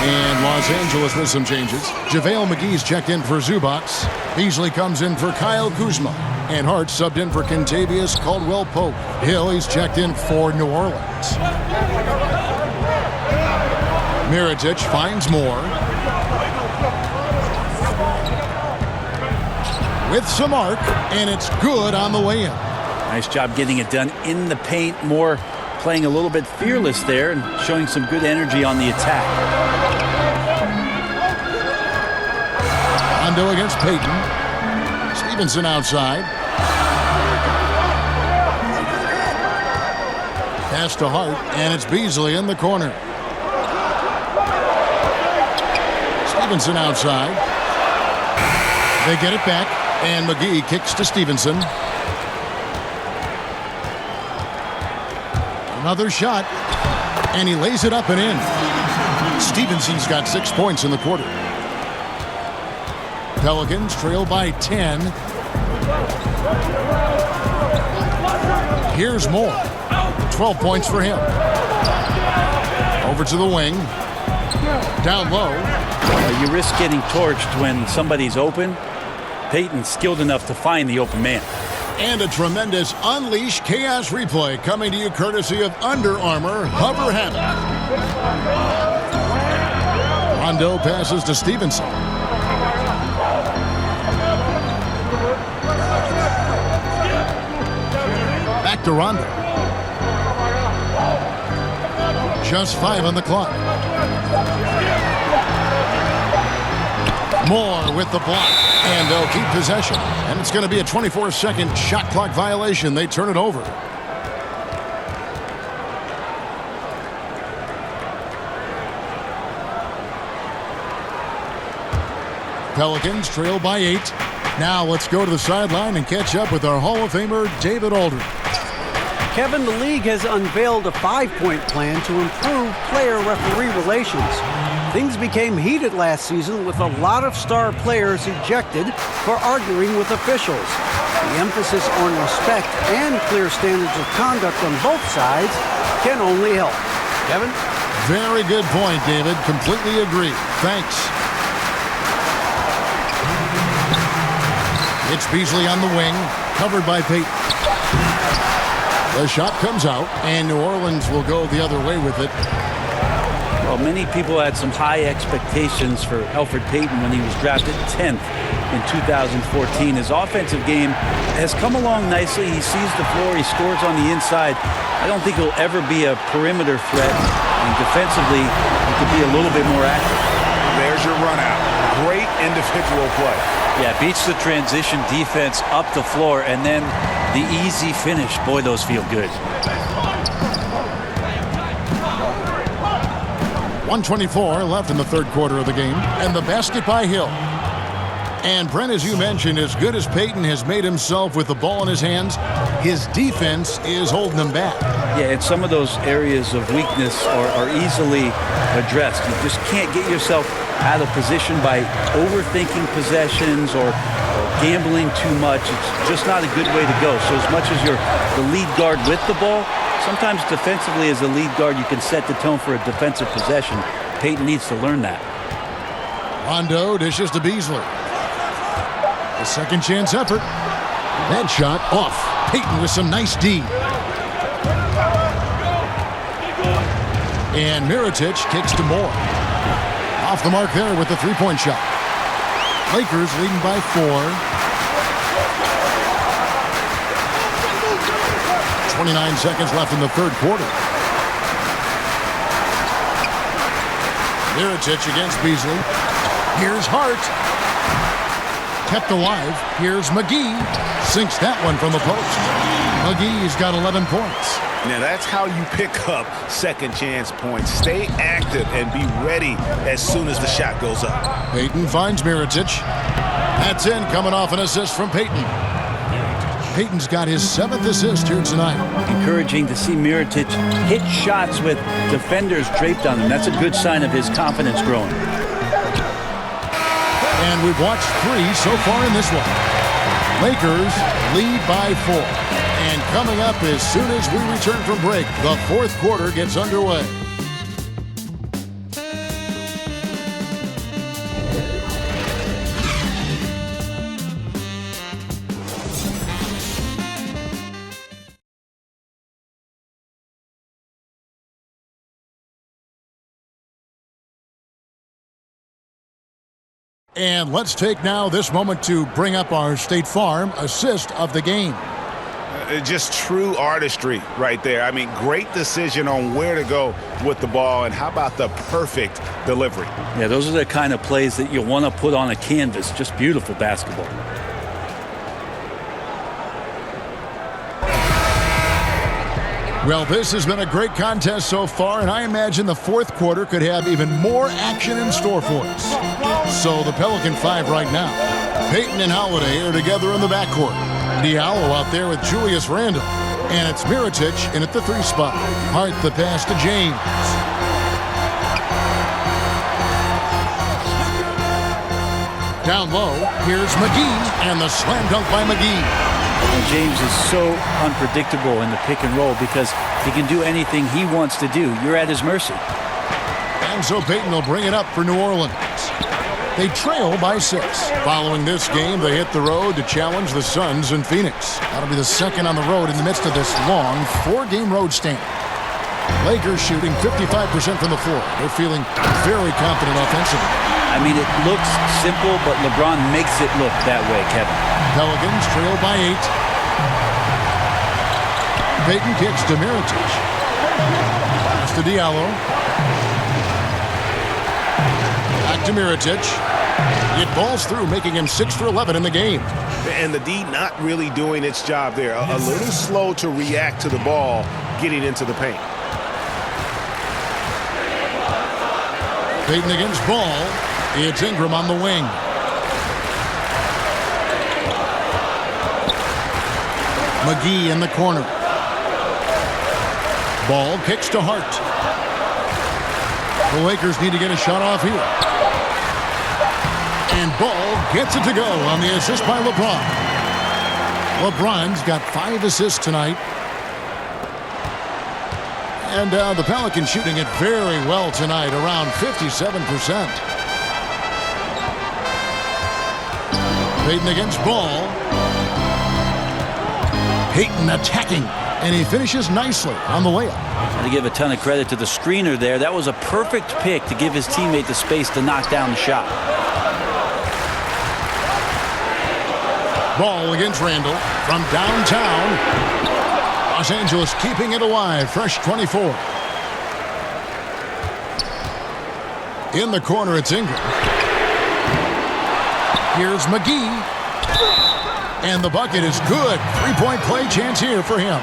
And Los Angeles with some changes. JaVale McGee's checked in for Zubac. Beasley comes in for Kyle Kuzma. And Hart subbed in for Kentavious Caldwell-Pope. Hill, he's checked in for New Orleans. Mirotic finds Moore. With some arc, and it's good on the way in. Nice job getting it done in the paint. Moore playing a little bit fearless there and showing some good energy on the attack. Rondo against Payton. Stevenson outside. Pass to Hart, and it's Beasley in the corner. Stevenson outside. They get it back, and McGee kicks to Stevenson. Another shot, and he lays it up and in. Stevenson's got 6 points in the quarter. Pelicans trail by 10. Here's Moore. 12 points for him. Over to the wing. Down low. You risk getting torched when somebody's open. Payton's skilled enough to find the open man. And a tremendous Unleash Chaos replay coming to you courtesy of Under Armour Hover Hammock. Rondo passes to Stevenson. Back to Rondo. Just 5 on the clock. Moore with the block, and they'll keep possession. And it's going to be a 24-second shot clock violation. They turn it over. Pelicans trail by 8. Now let's go to the sideline and catch up with our Hall of Famer, David Aldridge. Kevin, the league has unveiled a 5-point plan to improve player-referee relations. Things became heated last season with a lot of star players ejected for arguing with officials. The emphasis on respect and clear standards of conduct on both sides can only help. Kevin? Very good point, David. Completely agree. Thanks. It's Beasley on the wing, covered by Peyton. The shot comes out, and New Orleans will go the other way with it. Well, many people had some high expectations for Elfrid Payton when he was drafted 10th in 2014. His offensive game has come along nicely. He sees the floor. He scores on the inside. I don't think he'll ever be a perimeter threat. And defensively, he could be a little bit more active. There's your run out. Great individual play. Yeah, beats the transition defense up the floor, and then the easy finish. Boy, those feel good. 1:24 left in the third quarter of the game, and the basket by Hill. And Brent, as you mentioned, as good as Peyton has made himself with the ball in his hands, his defense is holding him back. Yeah, and some of those areas of weakness are easily addressed. You just can't get yourself out of position by overthinking possessions or gambling too much. It's just not a good way to go. So as much as you're the lead guard with the ball, sometimes defensively as a lead guard you can set the tone for a defensive possession. Peyton needs to learn that. Rondo dishes to Beasley. A second chance effort. That shot off. Peyton with some nice D. And Mirotic kicks to Moore. Off the mark there with the three-point shot. Lakers leading by 4. 29 seconds left in the third quarter. Mirotic against Beasley. Here's Hart. Kept alive. Here's McGee. Sinks that one from the post. McGee's got 11 points. Now that's how you pick up second chance points. Stay active and be ready as soon as the shot goes up. Peyton finds Mirotic. That's in, coming off an assist from Peyton. Peyton's got his 7th assist here tonight. Encouraging to see Mirotic hit shots with defenders draped on him. That's a good sign of his confidence growing. And we've watched 3 so far in this one. Lakers lead by 4. And coming up as soon as we return from break, the fourth quarter gets underway. And let's take now this moment to bring up our State Farm assist of the game. Just true artistry right there. I mean, great decision on where to go with the ball, and how about the perfect delivery? Yeah, those are the kind of plays that you want to put on a canvas. Just beautiful basketball. Well, this has been a great contest so far, and I imagine the fourth quarter could have even more action in store for us. So the Pelican 5 right now. Peyton and Holiday are together in the backcourt. Diallo out there with Julius Randle. And it's Mirotic in at the 3 spot. Hart the pass to James. Down low, here's McGee, and the slam dunk by McGee. And James is so unpredictable in the pick and roll because he can do anything he wants to do. You're at his mercy. And so Peyton will bring it up for New Orleans. They trail by 6. Following this game, they hit the road to challenge the Suns in Phoenix. That'll be the second on the road in the midst of this long 4-game road stand. Lakers shooting 55% from the floor. They're feeling very confident offensively. I mean, it looks simple, but LeBron makes it look that way, Kevin. Pelicans trail by 8. Peyton kicks to Mirotic. Pass to Diallo. Back to Mirotic. It balls through, making him 6 for 11 in the game. And the D not really doing its job there. A little slow to react to the ball getting into the paint. Peyton against Ball. It's Ingram on the wing. McGee in the corner. Ball kicks to Hart. The Lakers need to get a shot off here. And Ball gets it to go on the assist by LeBron. LeBron's got 5 assists tonight. And the Pelicans shooting it very well tonight, around 57%. Payton against Ball. Payton attacking, and he finishes nicely on the layup. To give a ton of credit to the screener there, that was a perfect pick to give his teammate the space to knock down the shot. Ball against Randall from downtown. Los Angeles keeping it alive, fresh 24. In the corner, it's Ingram. Here's McGee. And the bucket is good. 3-point play chance here for him.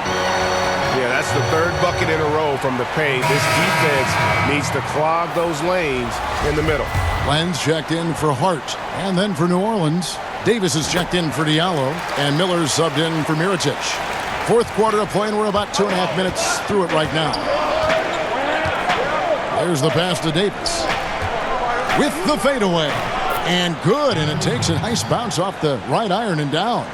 Yeah, that's the 3rd bucket in a row from the paint. This defense needs to clog those lanes in the middle. Lenz checked in for Hart. And then for New Orleans, Davis is checked in for Diallo. And Miller's subbed in for Mirotic. 4th quarter of play, and we're about 2.5 minutes through it right now. There's the pass to Davis. With the fadeaway. And good, and it takes a nice bounce off the right iron and down.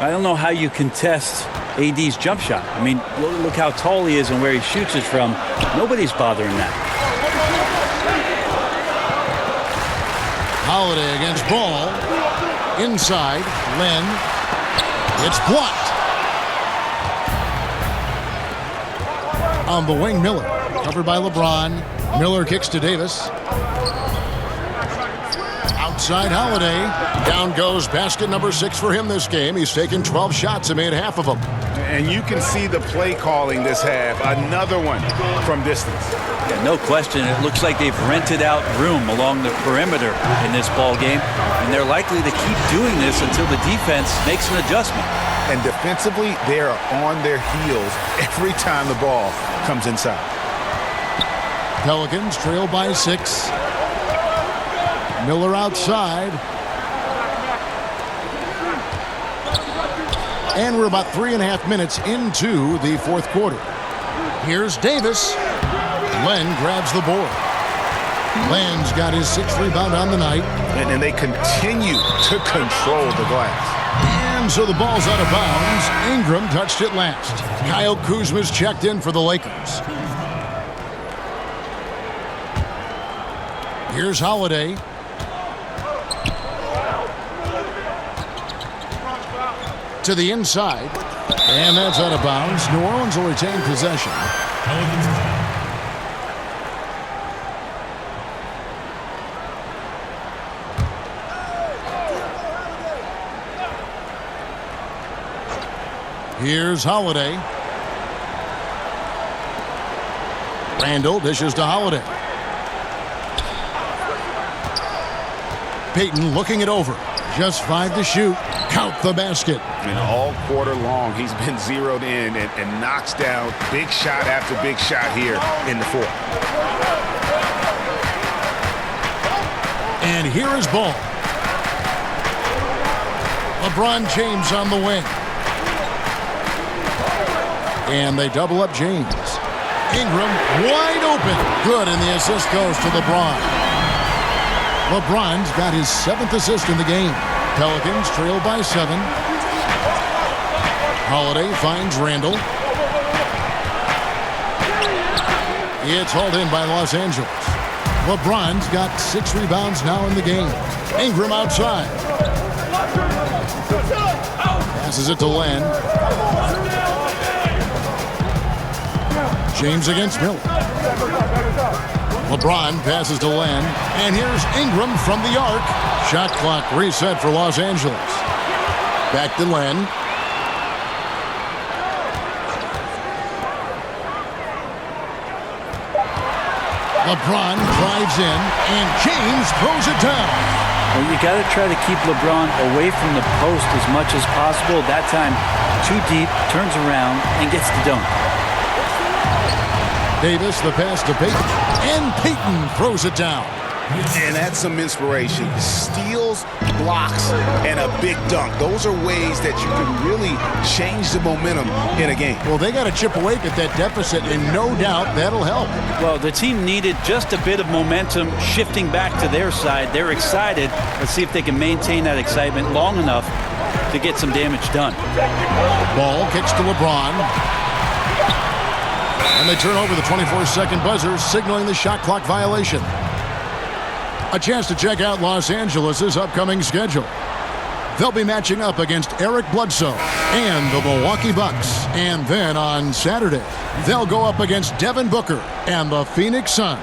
I don't know how you contest AD's jump shot. I mean, look how tall he is and where he shoots it from. Nobody's bothering that. Holiday against Ball. Inside, Len. It's blocked. On the wing, Miller. Covered by LeBron. Miller kicks to Davis. Outside Holiday. Down goes basket number 6 for him this game. He's taken 12 shots and made half of them. And you can see the play calling this half. Another one from distance. Yeah, no question. It looks like they've rented out room along the perimeter in this ball game, and they're likely to keep doing this until the defense makes an adjustment. And defensively, they are on their heels every time the ball comes inside. Pelicans trail by 6. Miller outside. And we're about 3.5 minutes into the 4th quarter. Here's Davis. Len grabs the board. Len's got his 6th rebound on the night. And they continue to control the glass. And so the ball's out of bounds. Ingram touched it last. Kyle Kuzma's checked in for the Lakers. Here's Holiday. To the inside. And that's out of bounds. New Orleans will retain possession. Here's Holiday. Randall dishes to Holiday. Payton looking it over. Just 5 to shoot. Count the basket. And all quarter long, he's been zeroed in and knocks down big shot after big shot here in the 4th. And here is Ball. LeBron James on the wing. And they double up James. Ingram wide open. Good, and the assist goes to LeBron. LeBron's got his 7th assist in the game. Pelicans trail by 7. Holiday finds Randall. It's hauled in by Los Angeles. LeBron's got 6 rebounds now in the game. Ingram outside. Passes it to Len. James against Miller. LeBron passes to Len. And here's Ingram from the arc. Shot clock reset for Los Angeles. Back to Len. LeBron drives in, and James throws it down. Well, you got to try to keep LeBron away from the post as much as possible. That time, too deep, turns around, and gets the dunk. Davis, the pass to Payton, and Payton throws it down. And that's some inspiration. Steals, blocks, and a big dunk. Those are ways that you can really change the momentum in a game. Well, they got to chip away at that deficit, and no doubt that'll help. Well, the team needed just a bit of momentum shifting back to their side. They're excited. Let's see if they can maintain that excitement long enough to get some damage done. Ball kicks to LeBron. And they turn over the 24-second buzzer, signaling the shot clock violation. A chance to check out Los Angeles' upcoming schedule. They'll be matching up against Eric Bledsoe and the Milwaukee Bucks. And then on Saturday, they'll go up against Devin Booker and the Phoenix Suns.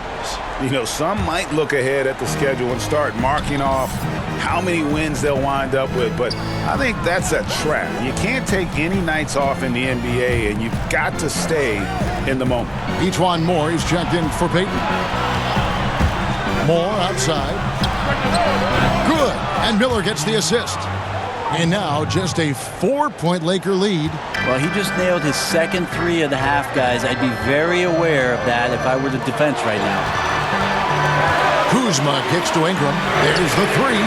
You know, some might look ahead at the schedule and start marking off how many wins they'll wind up with, but I think that's a trap. You can't take any nights off in the NBA, and you've got to stay in the moment. Ejuan Moore is checked in for Peyton. Moore outside. Good. And Miller gets the assist. And now just a 4-point Laker lead. Well, he just nailed his second three of the half, guys. I'd be very aware of that if I were the defense right now. Kuzma kicks to Ingram. There's the three.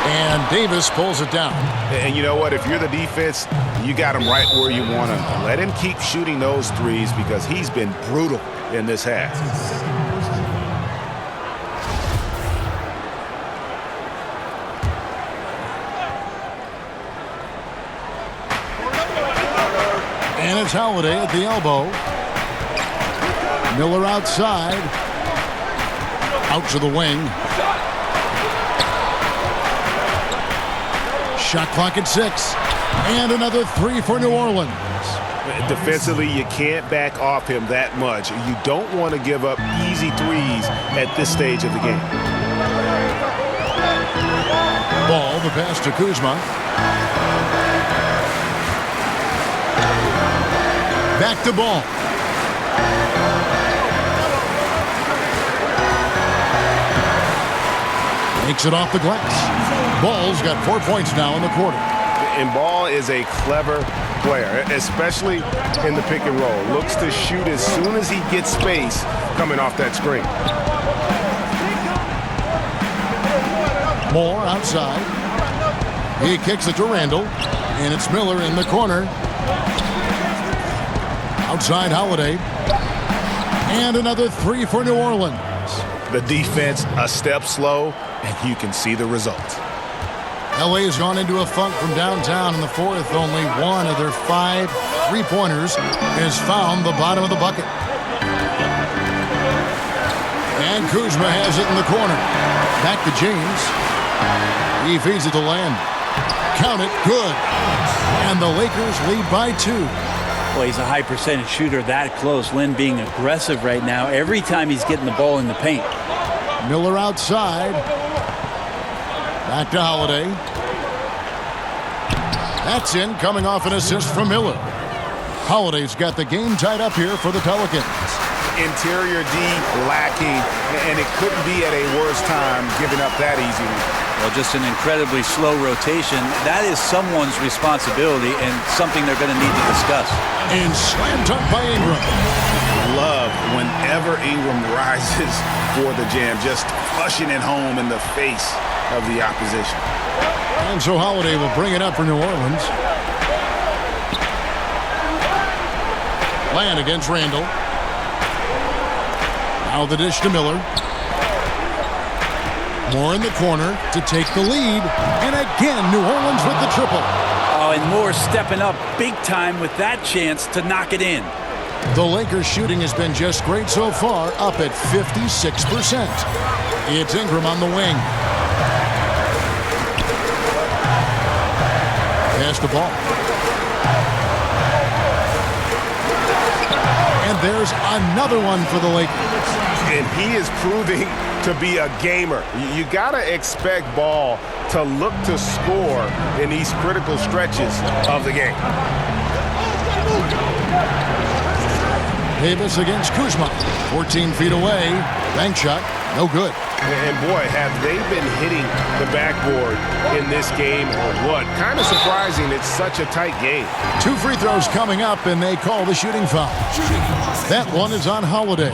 And Davis pulls it down. And you know what? If you're the defense, you got him right where you want him. Let him keep shooting those threes because he's been brutal in this half. And it's Holiday at the elbow. Miller outside. Out to the wing. Shot clock at 6. And another three for New Orleans. Defensively, you can't back off him that much. You don't want to give up easy threes at this stage of the game. Ball, the pass to Kuzma. Back to Ball. Makes it off the glass. Ball's got 4 points now in the quarter. And Ball is a clever player, especially in the pick and roll. Looks to shoot as soon as he gets space coming off that screen. Moore outside. He kicks it to Randall. And it's Miller in the corner. Outside Holiday. And another three for New Orleans. The defense a step slow, and you can see the result. LA has gone into a funk from downtown in the fourth. Only one of their 5 3-pointers has found the bottom of the bucket. And Kuzma has it in the corner. Back to James. He feeds it to Lamb. Count it. Good. And the Lakers lead by 2. Well, he's a high percentage shooter that close. Lynn being aggressive right now every time he's getting the ball in the paint. Miller outside. Back to Holiday. That's in, coming off an assist from Miller. Holiday's got the game tied up here for the Pelicans. Interior D lacking, and it couldn't be at a worse time giving up that easily. Well, just an incredibly slow rotation. That is someone's responsibility and something they're going to need to discuss. And slam dunk by Ingram. Love whenever Ingram rises for the jam, just flushing it home in the face of the opposition. And so Holiday will bring it up for New Orleans. Land against Randall. Now the dish to Miller. Moore in the corner to take the lead. And again, New Orleans with the triple. Oh, and Moore stepping up big time with that chance to knock it in. The Lakers shooting has been just great so far, up at 56%. It's Ingram on the wing. Pass the ball. And there's another one for the Lakers. And he is proving to be a gamer. You got to expect Ball to look to score in these critical stretches of the game. Davis against Kuzma. 14 feet away. Bank shot. No good. And boy, have they been hitting the backboard in this game or what? Kind of surprising it's such a tight game. 2 free throws coming up, and they call the shooting foul. That one is on Holiday.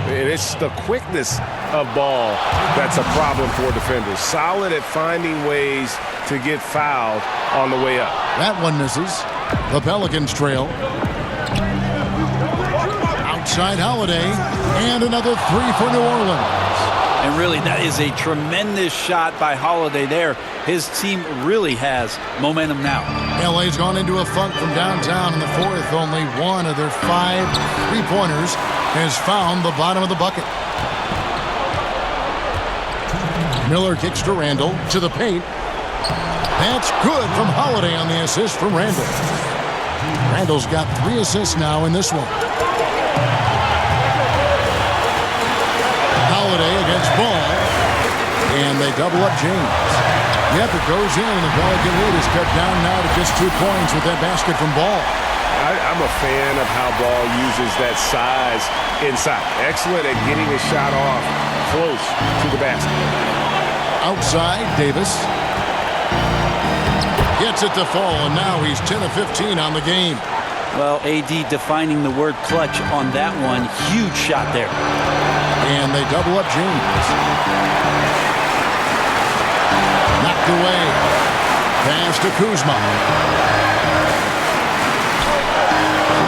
It's the quickness of ball that's a problem for defenders. Solid at finding ways to get fouled on the way up. That one misses. The Pelicans trail. Outside Holiday, and another three for New Orleans. And really, that is a tremendous shot by Holiday there. His team really has momentum now. LA's gone into a funk from downtown in the fourth. Only one of their 5 3-pointers has found the bottom of the bucket. Miller kicks to Randall, to the paint. That's good from Holiday on the assist from Randall. Randall's got 3 assists now in this one. Holiday against Ball, and they double up James. Yep, it goes in, and the Pelican lead is cut down now to just 2 points with that basket from Ball. I'm a fan of how Ball uses that size inside. Excellent at getting his shot off close to the basket. Outside, Davis. Gets it to fall, and now he's 10 of 15 on the game. Well, AD defining the word clutch on that one. Huge shot there. And they double up James. Knocked away. Pass to Kuzma.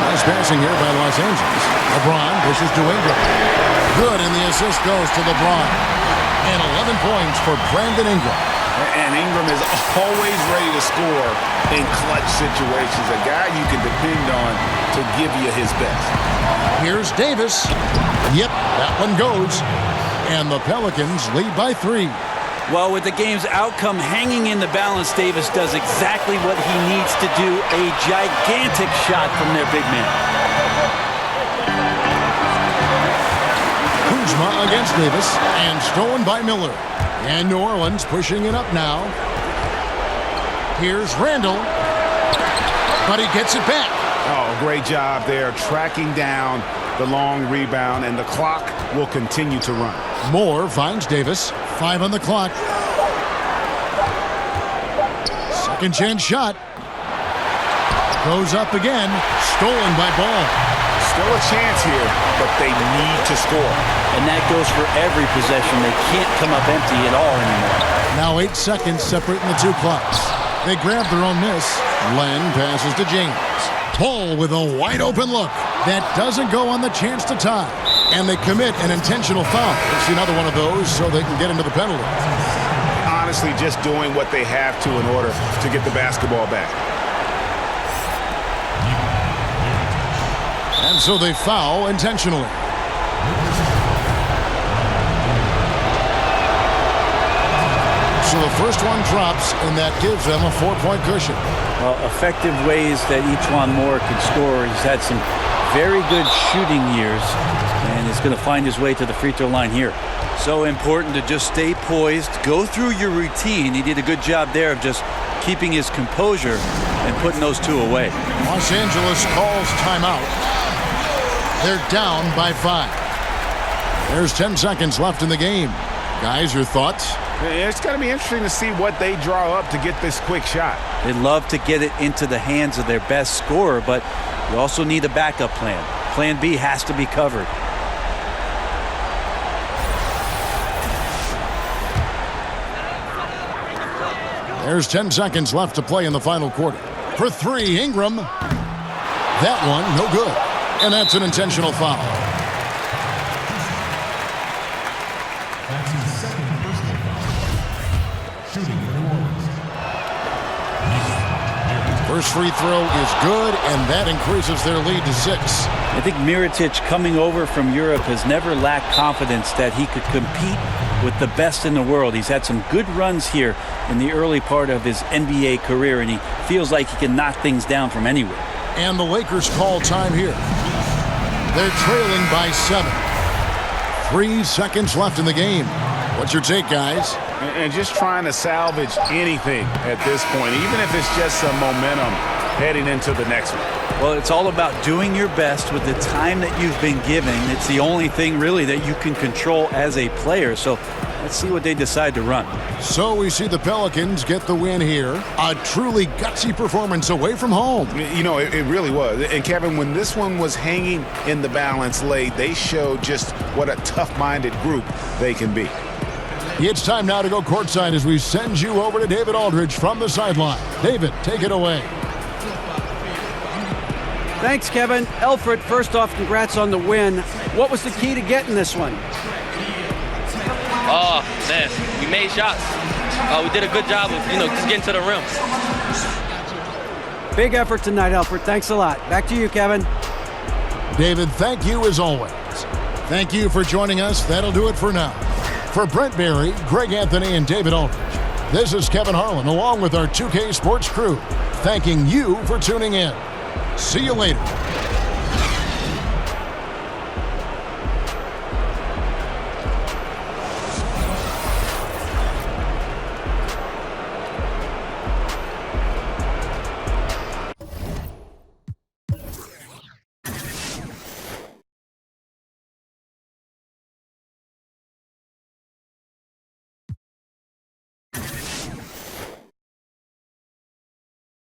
Nice passing here by Los Angeles. LeBron pushes to Ingram. Good, and the assist goes to LeBron. And 11 points for Brandon Ingram. And Ingram is always ready to score in clutch situations. A guy you can depend on to give you his best. Here's Davis. Yep, that one goes. And the Pelicans lead by 3. Well, with the game's outcome hanging in the balance, Davis does exactly what he needs to do. A gigantic shot from their big man. Kuzma against Davis, and stolen by Miller. And New Orleans pushing it up now. Here's Randall, but he gets it back. Oh, great job there, tracking down the long rebound, and the clock will continue to run. Moore finds Davis. 5 on the clock. Second chance shot. Goes up again. Stolen by Ball. Still a chance here, but they need to score. And that goes for every possession. They can't come up empty at all anymore. Now 8 seconds separating the 2 clocks. They grab their own miss. Len passes to James. Ball with a wide open look. That doesn't go on the chance to tie. And they commit an intentional foul. It's another one of those so they can get into the penalty. Honestly, just doing what they have to in order to get the basketball back. And so they foul intentionally. So the first one drops, and that gives them a 4-point cushion. Well, effective ways that E'Twaun Moore can score. He's had some very good shooting years, and is going to find his way to the free throw line here. So important to just stay poised, go through your routine. He did a good job there of just keeping his composure and putting those 2 away. Los Angeles calls timeout. They're down by 5. There's 10 seconds left in the game. Guys, your thoughts? It's going to be interesting to see what they draw up to get this quick shot. They love to get it into the hands of their best scorer, but you also need a backup plan. Plan B has to be covered. There's 10 seconds left to play in the final quarter. For 3, Ingram. That one, no good. And that's an intentional foul. That's his second personal foul. Shooting for New Orleans. First free throw is good, and that increases their lead to 6. I think Mirotic coming over from Europe has never lacked confidence that he could compete with the best in the world. He's had some good runs here in the early part of his NBA career, and he feels like he can knock things down from anywhere. And the Lakers call time here. They're trailing by 7. 3 seconds left in the game. What's your take, guys? And just trying to salvage anything at this point, even if it's just some momentum heading into the next one. Well, it's all about doing your best with the time that you've been given. It's the only thing really that you can control as a player. So Let's see what they decide to run. So we see the Pelicans get the win here. A truly gutsy performance away from home. You know, it really was. And Kevin, when this one was hanging in the balance late, they showed just what a tough-minded group they can be. It's time now to go courtside as we send you over to David Aldridge from the sideline. David, take it away. Thanks, Kevin. Alfred, first off, congrats on the win. What was the key to getting this one? Oh, man, we made shots. We did a good job of, just getting to the rim. Big effort tonight, Alfred. Thanks a lot. Back to you, Kevin. David, thank you as always. Thank you for joining us. That'll do it for now. For Brent Barry, Greg Anthony, and David Aldridge, this is Kevin Harlan along with our 2K Sports crew, thanking you for tuning in. See you later.